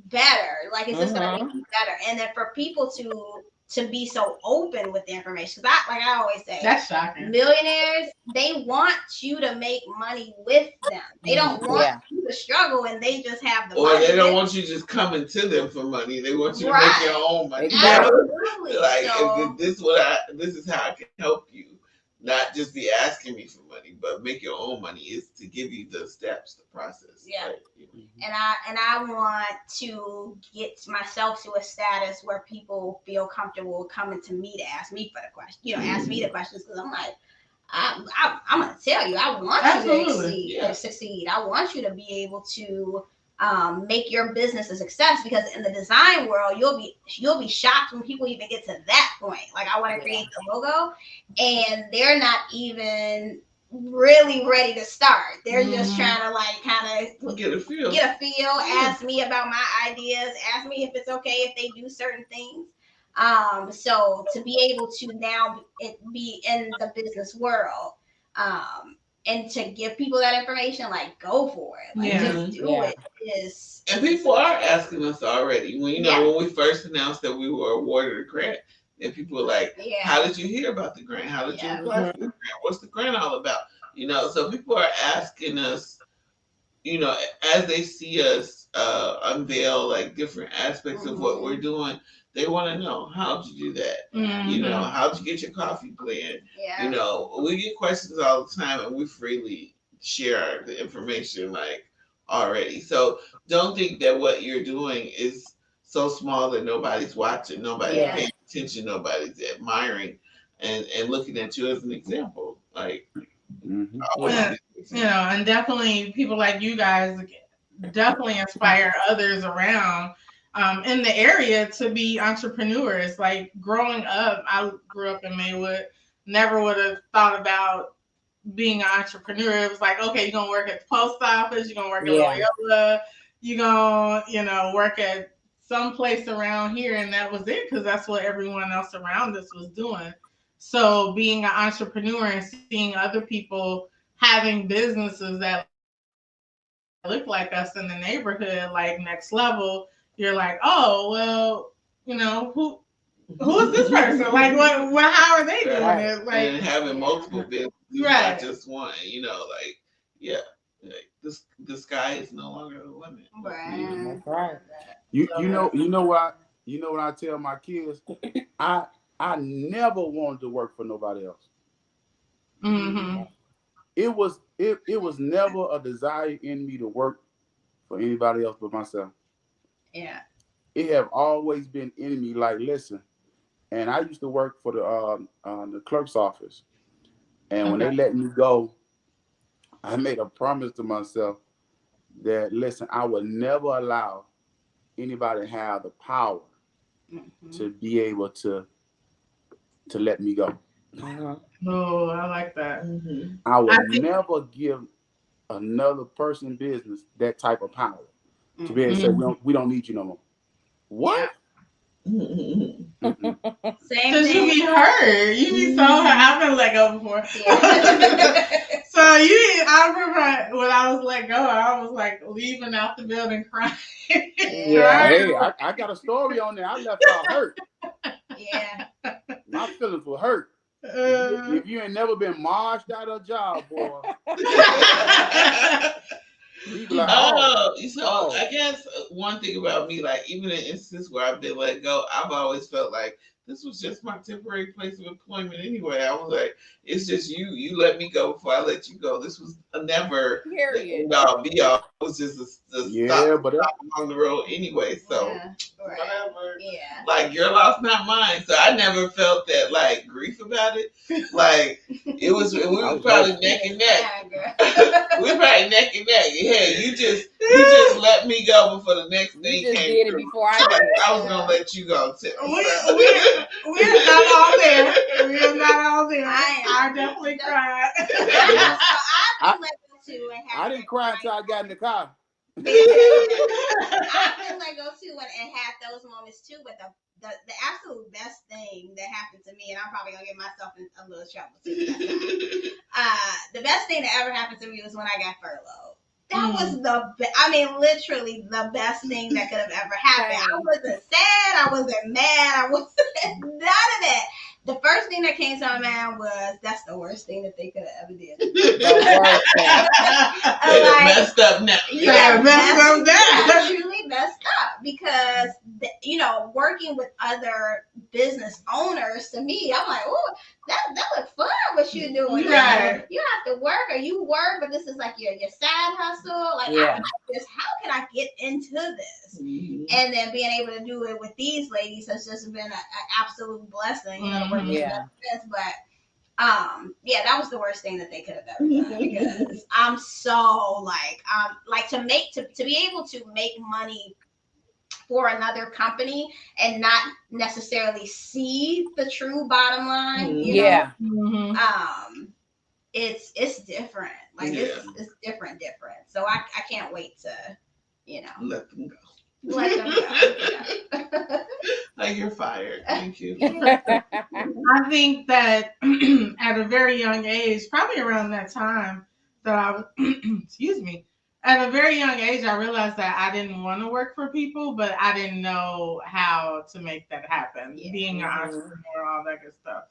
better. Like, it's just gonna make me better. And then for people to be so open with the information, because I always say, That's shocking. millionaires, they want you to make money with them. They don't want you to struggle, and they just have the or money. they don't want you just coming to them for money. They want you to Right. make your own money. Absolutely. Like, So, this is how I can help you. Not just be asking me for money, but make your own money is to give you the steps, the process. Yeah. Right? and I want to get myself to a status where people feel comfortable coming to me to ask me for the question. Ask me the questions, because I'm like, I'm gonna tell you, I want Absolutely. you to succeed. I want you to be able to make your business a success, because in the design world, you'll be shocked when people even get to that point. Like, I want to create the logo, and they're not even really ready to start. They're just trying to, like, kind of Get a feel. Ask me about my ideas, ask me if it's okay if they do certain things. So to be able to now be in the business world, and to give people that information, like, go for it, like, just do it. Is And people are asking us already. When when we first announced that we were awarded a grant, and people were like, "How did you hear about the grant? How did you apply for the grant? What's the grant all about?" So people are asking us, as they see us unveil like different aspects of what we're doing, they want to know, how'd you do that? How'd you get your coffee blend? We get questions all the time, and we freely share the information, like, already. So don't think that what you're doing is so small that nobody's watching, nobody's paying attention, nobody's admiring and looking at you as an example. Like, and definitely people like you guys definitely inspire others around in the area to be entrepreneurs. Like, growing up, I grew up in Maywood, never would have thought about being an entrepreneur. It was like, okay, you're gonna work at the post office, you're gonna work at Loyola, you're gonna, work at some place around here, and that was it, because that's what everyone else around us was doing. So being an entrepreneur and seeing other people having businesses that look like us in the neighborhood, like next level, you're like, oh, well, who is this person? Like, what how are they doing it? Like, and having multiple businesses, not just one. Like, like the sky is no longer the limit. Right. That's right. You know what I tell my kids? I never wanted to work for nobody else. It was never a desire in me to work for anybody else but myself. Yeah. It have always been in me. Like, listen, and I used to work for the clerk's office, and when they let me go, I made a promise to myself that, listen, I would never allow anybody to have the power to be able to let me go. Oh, I like that. I would never give another person business that type of power to be able to say, we don't need you no more. What? Same Because you thing. be hurt. You be so hurt. I've been let go before. Yeah. So I remember when I was let go, I was like leaving out the building crying. Yeah. Hey, I got a story on there. I left out hurt. Yeah. My feelings were hurt. If you ain't never been marched out of a job, boy. You be like, I guess one thing about me, like even in instances where I've been let go, I've always felt like this was just my temporary place of employment anyway. I was like, it's just you let me go before I let you go. This was never Period. be all. It was just a stop along the road anyway. So whatever. Yeah. Like your loss, not mine. So I never felt that like grief about it. Like it was, we were probably neck and neck. We were probably neck and neck. Hey, you just let me go before the next thing You just came did it through. before I did. I was gonna let you go too. We're not all there. We're not all there. I definitely cried. I didn't cry until I got in the car. I've been let go too and had those moments too. But the absolute best thing that happened to me, and I'm probably gonna get myself in a little trouble too. The best thing that ever happened to me was when I got furloughed. That was literally the best thing that could have ever happened. I wasn't sad. I wasn't mad. I wasn't none of that. The first thing that came to my mind was, that's the worst thing that they could have ever did. The worst thing. Messed up now. Yeah, messed up now. Truly messed up because, working with other business owners, to me, I'm like, oh, that looks fun what you're doing. Right. You have to work or you work, but this is like your side hustle. Like, I like this. How can I get into this? And then being able to do it with these ladies has just been an absolute blessing. But that was the worst thing that they could have ever done because I'm so like to be able to make money for another company and not necessarily see the true bottom line. It's different. Like it's different. So I can't wait to let them go. Let them go. Like you're fired. Thank you. I think that at a very young age, probably around that time that I was, excuse me, at a very young age, I realized that I didn't want to work for people, but I didn't know how to make that happen. Being an entrepreneur, all that good stuff.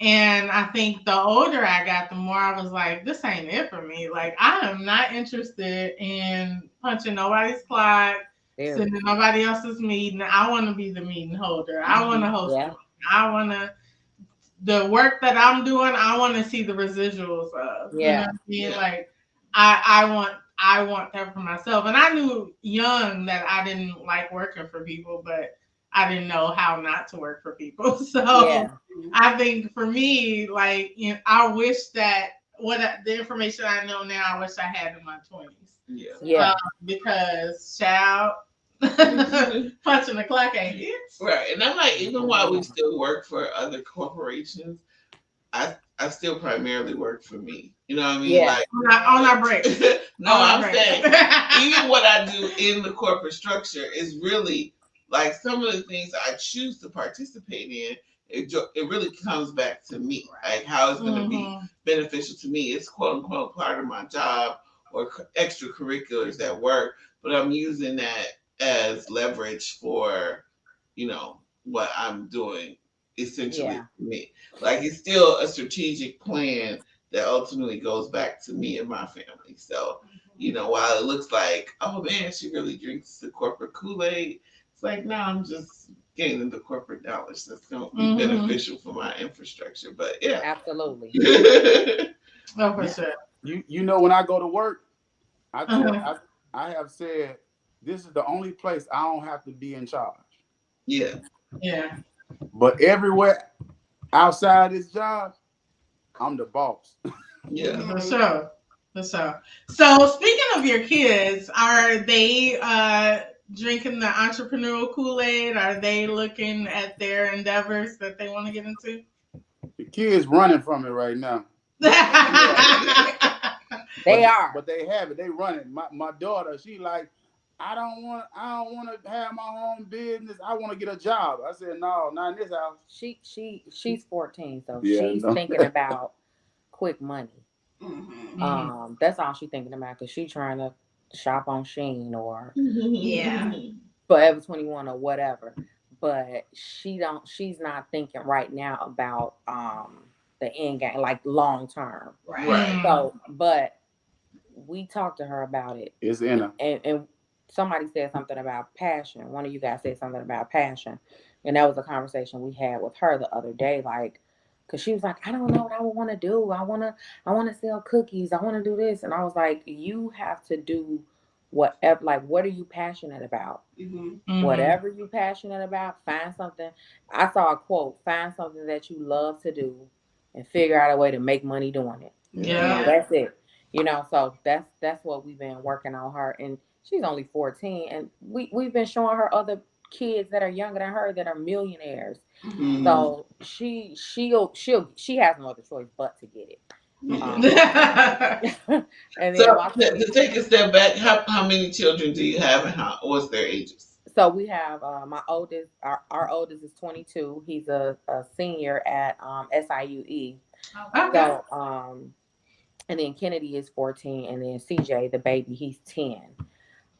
And I think the older I got, the more I was like, this ain't it for me. Like, I am not interested in punching nobody's clock. Sitting in nobody else's meeting. I want to be the meeting holder. I want to host it. I want to, the work that I'm doing, I want to see the residuals of. You know what I mean? Like, I want that for myself. And I knew young that I didn't like working for people, but I didn't know how not to work for people. So I think for me, like, I wish that the information I know now, I wish I had in my 20s. Because child, punching the clock ain't it. Right. And I'm like, even while we still work for other corporations, I still primarily work for me. You know what I mean? Yeah. Like on our break. I'm saying even what I do in the corporate structure is really like some of the things I choose to participate in. It really comes back to me, like how it's going to be beneficial to me. It's quote unquote part of my job or extracurriculars at work, but I'm using that as leverage for, what I'm doing essentially for me. Like it's still a strategic plan that ultimately goes back to me and my family. So, while it looks like, oh man, she really drinks the corporate Kool-Aid, it's like, no, I'm just gaining the corporate knowledge that's going to be beneficial for my infrastructure. But yeah, absolutely. Oh, for sure. When I go to work, I have said this is the only place I don't have to be in charge. Yeah. But everywhere outside this job, I'm the boss. Yeah, for sure. For sure. So speaking of your kids, are they drinking the entrepreneurial Kool-Aid? Are they looking at their endeavors that they want to get into? The kids running from it right now. They are. But they have it. They run it. My daughter, she like, I don't want to have my own business. I want to get a job. I said, no, not in this house. She's 14, so Yeah, she's no. thinking about quick money. Mm-hmm. That's all she's thinking about because she's trying to shop on Shein or Yeah. Forever 21 or whatever. But she's not thinking right now about the end game, like long term. Right. So, but we talked to her about it. It's in her. And somebody said something about passion. One of you guys said something about passion. And that was a conversation we had with her the other day. Like, cause she was like, I don't know what I would want to do. I wanna sell cookies. I wanna do this. And I was like, you have to do whatever, like, what are you passionate about? Whatever you passionate about, find something. I saw a quote, find something that you love to do and figure out a way to make money doing it. Yeah. That's it. So that's what we've been working on her, and she's only 14, and we've been showing her other kids that are younger than her that are millionaires. So she has no other choice but to get it. And then So to take a step back, how many children do you have, and what's their ages? so we have my oldest, our oldest is 22. He's a senior at SIUE. Okay. So and then Kennedy is 14, and then CJ, the baby, he's 10.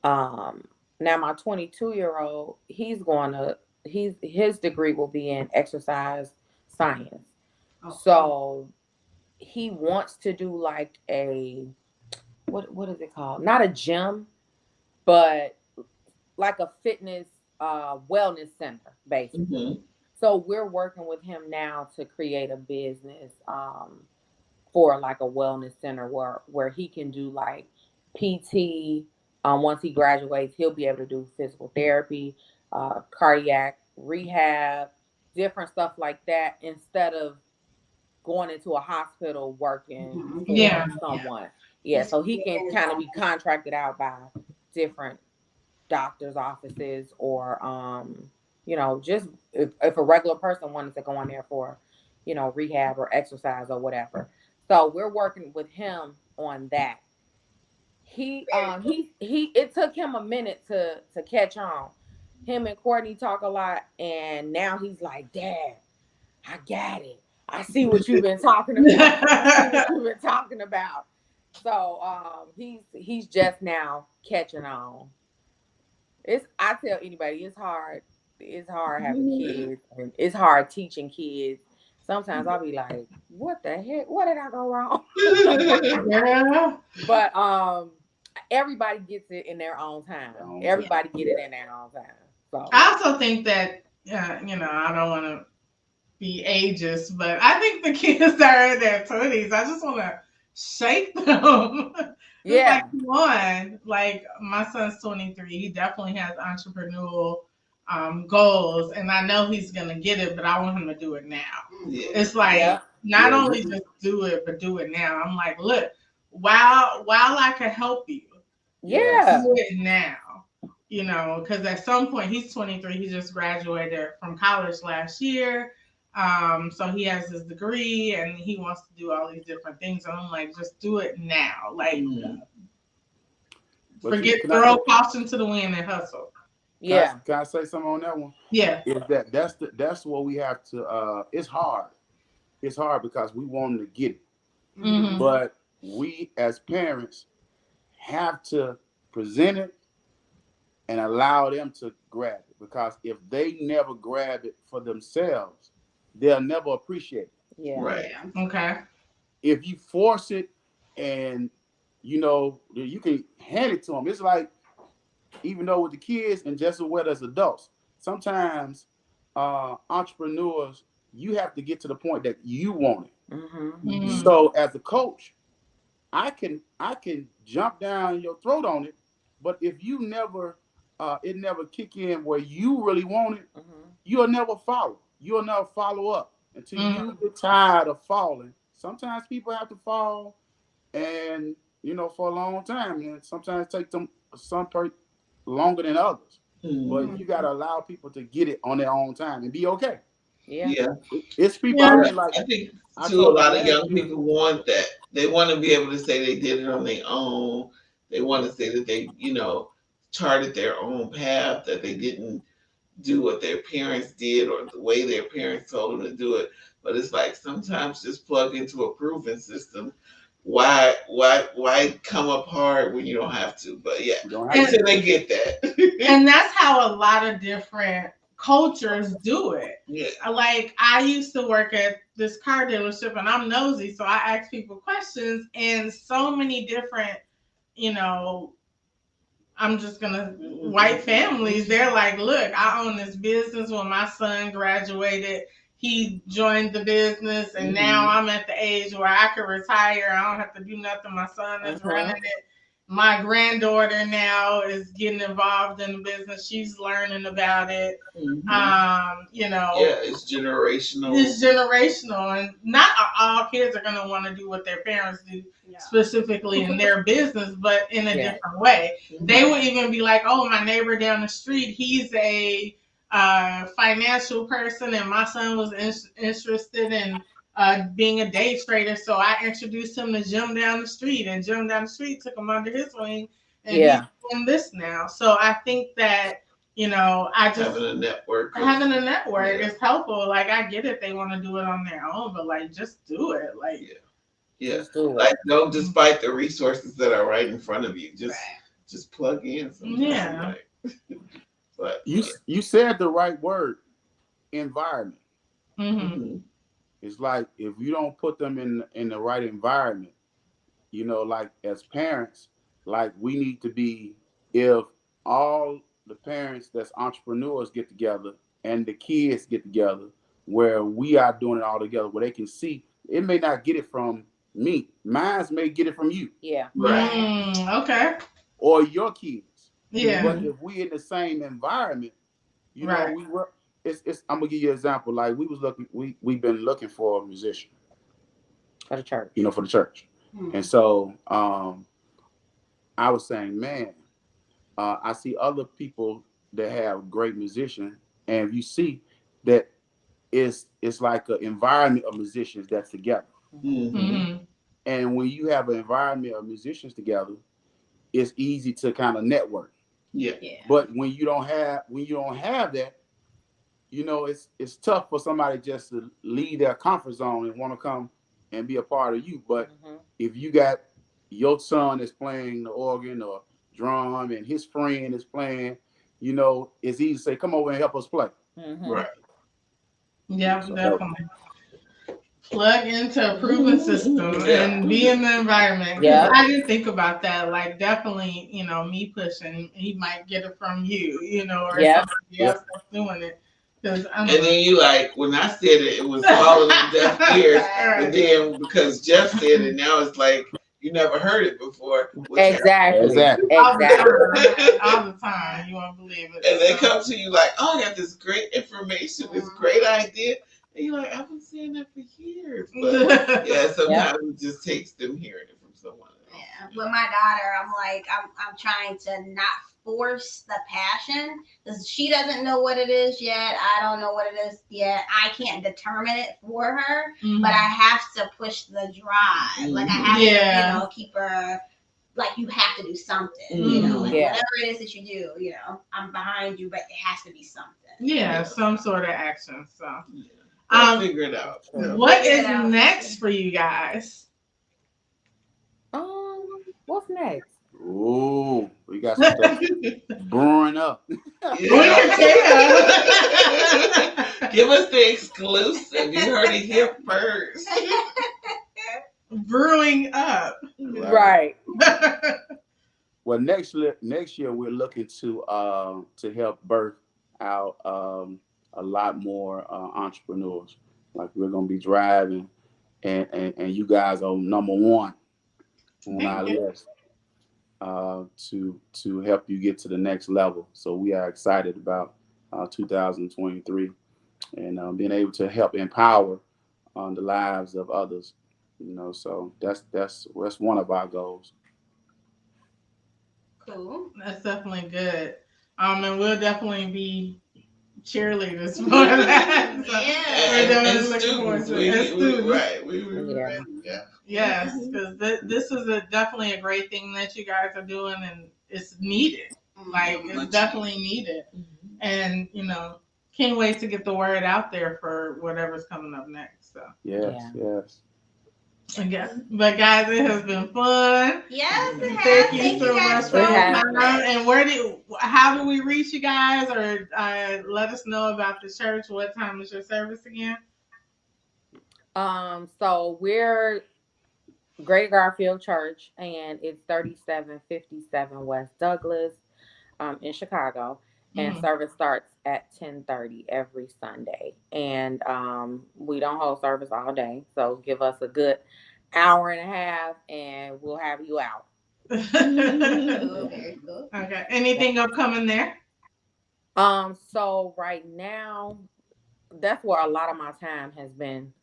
Now my 22-year-old, his degree will be in exercise science. So he wants to do like a what is it called? Not a gym, but like a fitness wellness center, basically. So we're working with him now to create a business for like a wellness center where he can do like PT. Once he graduates, he'll be able to do physical therapy, cardiac rehab, different stuff like that, instead of going into a hospital working for someone. Yeah, so he can kind of be contracted out by different doctors' offices or just if a regular person wanted to go in there for rehab or exercise or whatever. So we're working with him on that. He it took him a minute to catch on. Him and Courtney talk a lot, and now he's like, Dad, I got it. I see what you've been talking about. So he's just now catching on. I tell anybody, it's hard. It's hard having kids, and it's hard teaching kids. Sometimes I'll be like, "What the heck? What did I go wrong?" Yeah. But everybody gets it in their own time. Everybody get it in their own time. So I also think that I don't want to be ageist, but I think the kids that are in their 20s, I just want to shake them. Yeah. Like, come on. Like, my son's 23. He definitely has entrepreneurial goals, and I know he's going to get it, but I want him to do it now. Yeah. It's like, not only just do it, but do it now. I'm like, look, while I can help you, do it now. Because at some point, he's 23. He just graduated from college last year. So he has his degree and he wants to do all these different things. And I'm like, just do it now. Like, throw caution to the wind and hustle. Can I say something on that one? Yeah. Is that's what we have to it's hard. It's hard because we want them to get it. But we as parents have to present it and allow them to grab it. Because if they never grab it for themselves, they'll never appreciate it. Yeah. Right. Okay. If you force it and you can hand it to them. It's like, even though with the kids and just as well as adults, sometimes entrepreneurs, you have to get to the point that you want it. So as a coach, I can jump down your throat on it, but if you never it never kick in where you really want it, you'll never follow. You'll never follow up until you get tired of falling. Sometimes people have to fall and for a long time, and sometimes it takes them longer than others. But you got to allow people to get it on their own time and be okay. Yeah. Yeah. It's people Yeah. out Yeah, there like I think I too. A told you lot of last young year. people want that. They want to be able to say they did it on their own. They want to say that they, charted their own path. That they didn't do what their parents did or the way their parents told them to do it. But it's like sometimes just plug into a proven system. Why come up hard when you don't have to? But yeah, You don't have And until to. they get that. and that's how a lot of different cultures do it. Yeah. Like I used to work at this car dealership and I'm nosy, so I ask people questions and so many different, you know, I'm just gonna white families. They're like, look, I own this business. When my son graduated, he joined the business, and now I'm at the age where I can retire. I don't have to do nothing. My son is running it. My granddaughter now is getting involved in the business. She's learning about it. Yeah, it's generational. It's generational, and not all kids are gonna want to do what their parents do specifically in their business, but in a different way. They would even be like, "Oh, my neighbor down the street, he's a financial person, and my son was interested in being a day trader, so I introduced him to Jim down the street, and Jim down the street took him under his wing, and he's doing this now." So I think that I just having a network is helpful. Like I get it, they want to do it on their own, but like just do it. Like Just do it. Like don't despite the resources that are right in front of you. Just plug in sometimes. Yeah. But you said the right word, environment. Mm-hmm. It's like if you don't put them in the right environment, like as parents, like we need to be, if all the parents that's entrepreneurs get together and the kids get together, where we are doing it all together, where they can see, it may not get it from me, mine may get it from you. Yeah. Right. Okay. Or your kids. Yeah. But if we in the same environment, we work. It's. I'm gonna give you an example. Like we've been looking for a musician for the church. For the church, and so I was saying, man, I see other people that have great musicians, and you see that it's like an environment of musicians that's together. And when you have an environment of musicians together, it's easy to kind of network. Yeah. But when you don't have that, it's tough for somebody just to leave their comfort zone and want to come and be a part of you. But if you got your son is playing the organ or drum and his friend is playing, it's easy to say, come over and help us play. Right. Yeah, so definitely. Plug into a proven system and be in the environment. Yeah, I didn't think about that. Like, definitely, me pushing, he might get it from you, or somebody else that's doing it. And then you like, when I said it was falling on deaf ears, and then because Jeff said it, now it's like you never heard it before. Exactly. All the time. You won't believe it. And they come to you like, oh, I got this great information, this great idea. And you're like, I've been saying that for years. But yeah, sometimes it just takes them hearing it from someone else. Yeah. With my daughter, I'm like, I'm trying to not force the passion because she doesn't know what it is yet. I don't know what it is yet. I can't determine it for her, but I have to push the drive. Like I have to, keep her. Like you have to do something, whatever it is that you do, I'm behind you, but it has to be something. Yeah, some sort of action. So. Figure it out. What is next for you guys? What's next? Oh, we got some stuff brewing up. We can tell. Give us the exclusive. You heard it here first. Brewing up. Right. Well, next year we're looking to help birth out a lot more entrepreneurs. Like we're gonna be driving, and you guys are number one on our list to help you get to the next level. So we are excited about 2023 and being able to help empower the lives of others. So that's one of our goals. Cool. That's definitely good. And we'll definitely be cheerleaders for that. So we're definitely looking forward to it. As students. Right. Yeah. Yes, because this is definitely a great thing that you guys are doing, and it's needed. Like, it's definitely needed. And, can't wait to get the word out there for whatever's coming up next. So Yes. But guys, it has been fun. Yes, it has. Thank you so much for your your time. And how do we reach you guys, or let us know about the church? What time is your service again? So we're Great Garfield Church, and it's 3757 West Douglas, in Chicago. And service starts at 10:30 every Sunday. And we don't hold service all day, so give us a good hour and a half, and we'll have you out. Very cool. Okay. Anything upcoming there? So right now, that's where a lot of my time has been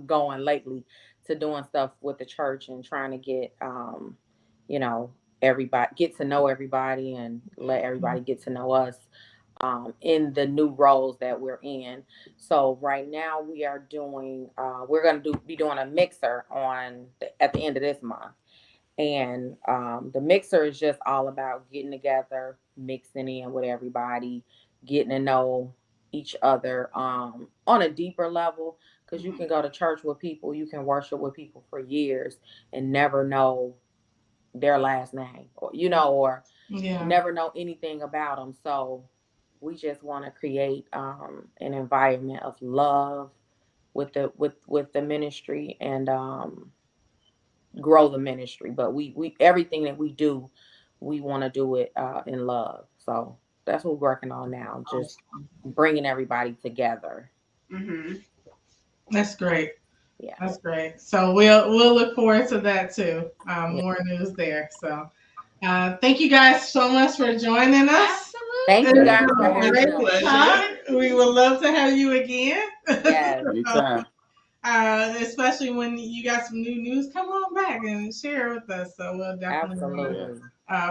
going lately, to doing stuff with the church and trying to get everybody, get to know everybody, and let everybody get to know us in the new roles that we're in. So right now we are doing we're going to be doing a mixer at the end of this month. And the mixer is just all about getting together, mixing in with everybody, getting to know each other on a deeper level. Because you can go to church with people, you can worship with people for years and never know their last name, or never know anything about them. So we just want to create an environment of love with the ministry, and grow the ministry. But we everything that we do, we want to do it in love. So that's what we're working on now, just bringing everybody together. That's great. Yeah, that's great. So we'll look forward to that too. More news there. So thank you guys so much for joining us. Absolutely. Thank you guys for having us. We would love to have you again. Yes. Anytime. Especially when you got some new news, come on back and share with us. So we'll definitely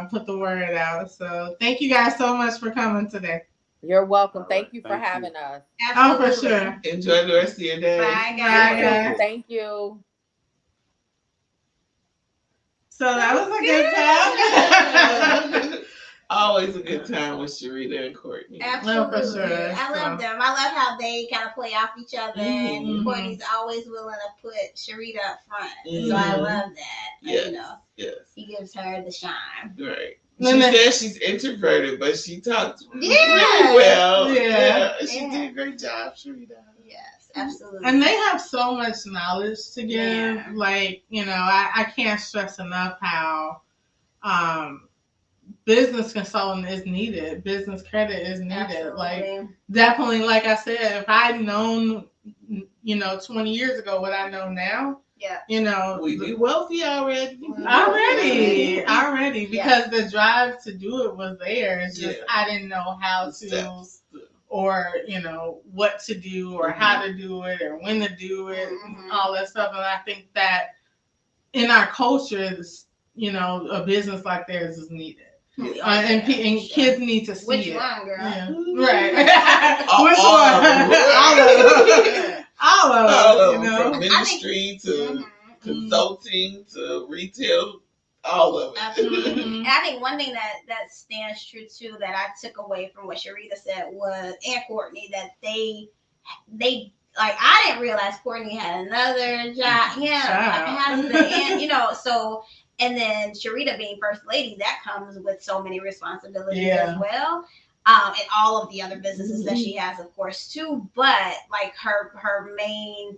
put the word out. So thank you guys so much for coming today. You're welcome. Thank you for having us. Absolutely. Oh, for sure. Enjoy the rest of your day. Bye, guys. Thank you. So that was a good time. Always a good time with Sherida and Courtney. Absolutely. For sure. I love them. I love how they kind of play off each other, and Courtney's always willing to put Sherida up front. So I love that. Yes. He gives her the shine. Right. She says she's introverted, but she talks really Yeah. well. Yeah. She did a great job, Sherida. Yes, absolutely. And they have so much knowledge to give. Yeah. Like, I can't stress enough how business consultant is needed. Business credit is needed. Absolutely. Like, definitely, like I said, if I'd known, 20 years ago what I know now, we'd be wealthy already. Already, because the drive to do it was there. It's just I didn't know how to, or what to do, or how to do it, or when to do it, and all that stuff. And I think that in our culture, a business like theirs is needed. And kids need to see Which it. one, girl? Yeah. Right. Which one? All of it. From ministry to consulting to retail, all of it. Absolutely. And I think one thing that stands true too, that I took away from what Sherida said was, and Courtney, that they like, I didn't realize Courtney had another job. So. And then Sherida being first lady, that comes with so many responsibilities as well. And all of the other businesses that she has, of course, too. But like her main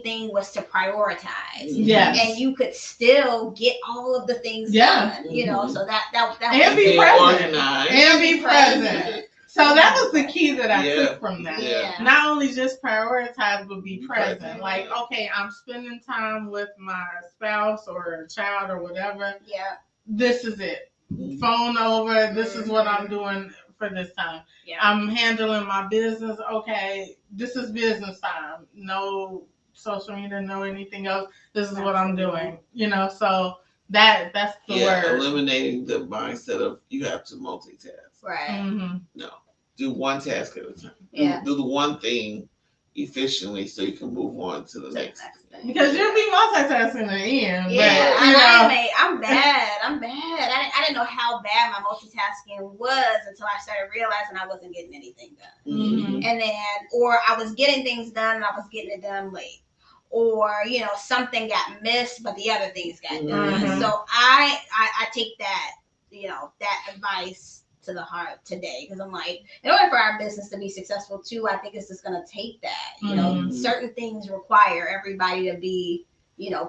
thing was to prioritize. Yes. And you could still get all of the things done. So that and be present. And be present. So that was the key that I took from that. Yeah. Not only just prioritize, but be present. Like, okay, I'm spending time with my spouse or child or whatever. Yeah. This is it. Phone over. This is what I'm doing for this time. Yeah. I'm handling my business. Okay, this is business time. No social media, no anything else. This is what I'm doing. So That's the word. Eliminating the mindset of you have to multitask. Right. Mm-hmm. No, do one task at a time. Yeah. Do the one thing efficiently so you can move on to the next thing. Because you'll be multitasking in the end. Yeah, but, I'm bad. I didn't know how bad my multitasking was until I started realizing I wasn't getting anything done. Mm-hmm. And then, or I was getting things done and I was getting it done late. Or, something got missed, but the other things got done. Mm-hmm. So I take that, that advice to the heart today, because I'm like, in order for our business to be successful too, I think it's just going to take that. Certain things require everybody to be,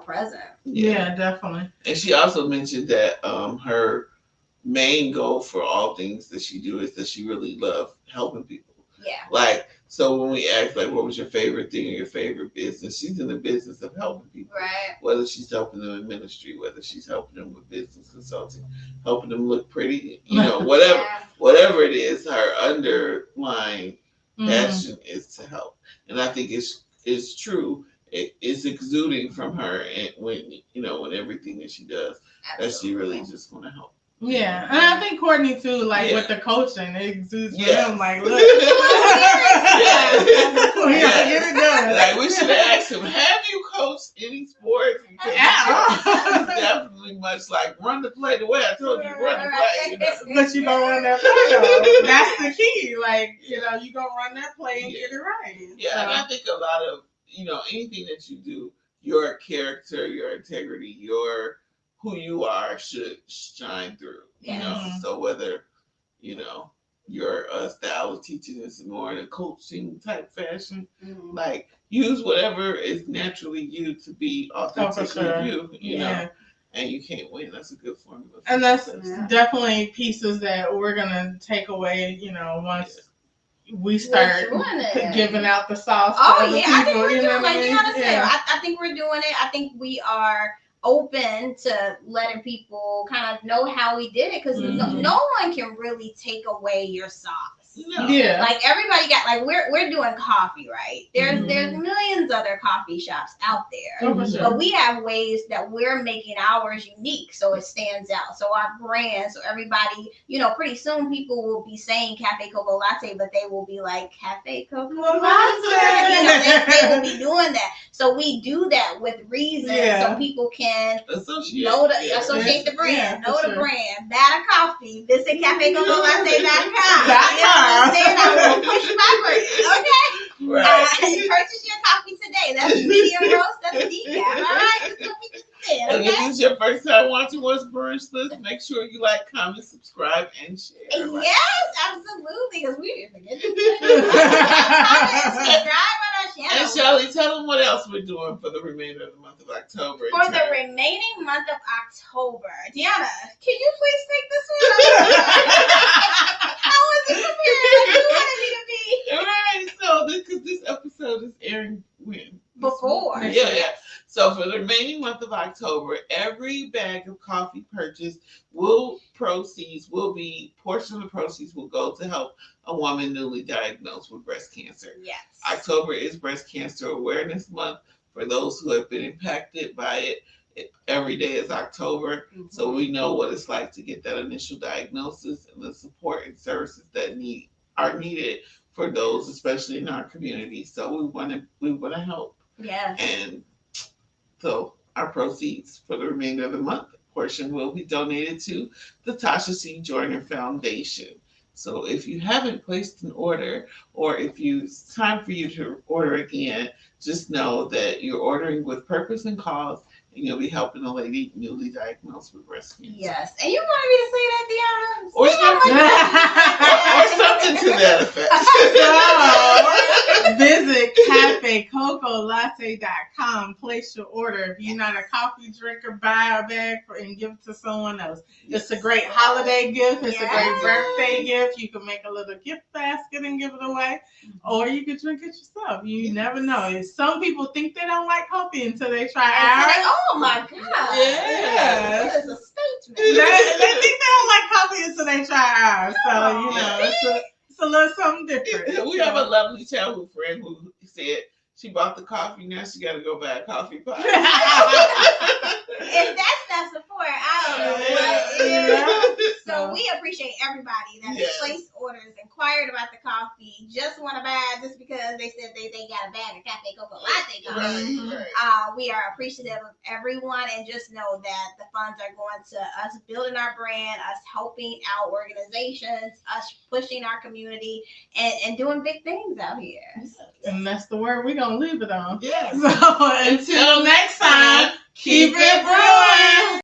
present. Yeah, definitely. And she also mentioned that her main goal for all things that she do is that she really loves helping people. Yeah. Like, so when we ask, like, what was your favorite thing or your favorite business? She's in the business of helping people. Right. Whether she's helping them in ministry, whether she's helping them with business consulting, helping them look pretty, whatever it is, her underlying passion is to help. And I think it's true. It's exuding from her, and when everything that she does, that she really just want to help. Yeah, and I think Courtney too, like with the coaching, it exudes from him. Like, look, get it done. Like, we should have asked him, have you coached any sports? It's definitely much like run the play the way I told you to run the play. But you gonna run that play though. That's the key. Like, you gonna run that play and get it right. Yeah, so. And I think a lot of anything that you do, your character, your integrity, who you are should shine through. So whether your style of teaching is more in a coaching type fashion, like use whatever is naturally you to be authentically you know, and you can't win. That's a good formula. And that's definitely pieces that we're gonna take away. Once we start giving out the sauce. Oh yeah, I think we're doing like Deonna said. I think we're doing it. I think we are open to letting people kind of know how we did it, because no one can really take away your sauce. No. Yeah. Like everybody got, like, we're doing coffee, right? There's millions of other coffee shops out there. But we have ways that we're making ours unique so it stands out. So our brand, so everybody, pretty soon people will be saying Cafe Coco Latte, but they will be like Cafe Coco Latte. They will be doing that. So we do that with reason so people can associate the brand, the brand. Bad coffee. Visit CafeCocoLatte.com. I will push my brand, okay? Right. Purchase your coffee today. That's medium roast. That's decaf. All right. That's what we just said. Okay? And if this is your first time watching What's Brunch List, make sure you like, comment, subscribe, and share. Yes, absolutely. Because we didn't forget to comment, subscribe on our channel. And Shelly, tell them what else we're doing for the remainder of the month of October. For the remaining month of October, Deonna, can you please take this one? How was it prepared? You wanted me to be. Right. So this episode is airing when? Before. Yeah. So for the remaining month of October, every bag of coffee purchased portion of the proceeds will go to help a woman newly diagnosed with breast cancer. Yes. October is Breast Cancer Awareness Month. For those who have been impacted by it, every day is October. So we know what it's like to get that initial diagnosis and the support and services that are needed for those, especially in our community. So we want to help. Yeah. And so our proceeds for the remainder of the month portion will be donated to the Tasha C. Joyner Foundation. So if you haven't placed an order, or if it's time for you to order again, just know that you're ordering with purpose and cause, and you'll be helping a lady newly diagnosed with breast cancer. Yes. And you wanted me to say that, Deonna? Or something to that effect. So, visit CafeCocoLatte.com. Place your order. If you're not a coffee drinker, buy a bag and give it to someone else. It's a great holiday gift. It's a great birthday gift. You can make a little gift basket and give it away. Or you can drink it yourself. You never know. Some people think they don't like coffee until they try ours. Oh my God. Yeah. That is a statement. They think they don't like coffee until they try ours. So, it's a little something different. We have a lovely childhood friend who said She bought the coffee. Now she got to go buy a coffee pot. If that's not support, I don't know what is. So we appreciate everybody that placed orders, inquired about the coffee, just want to buy it just because they said they got a bag of cafe cocoa latte coffee. Right. We are appreciative of everyone, and just know that the funds are going to us building our brand, us helping out organizations, us pushing our community, and doing big things out here. And that's the word we're going to leave it on. Yeah. So until next time, keep it brewing.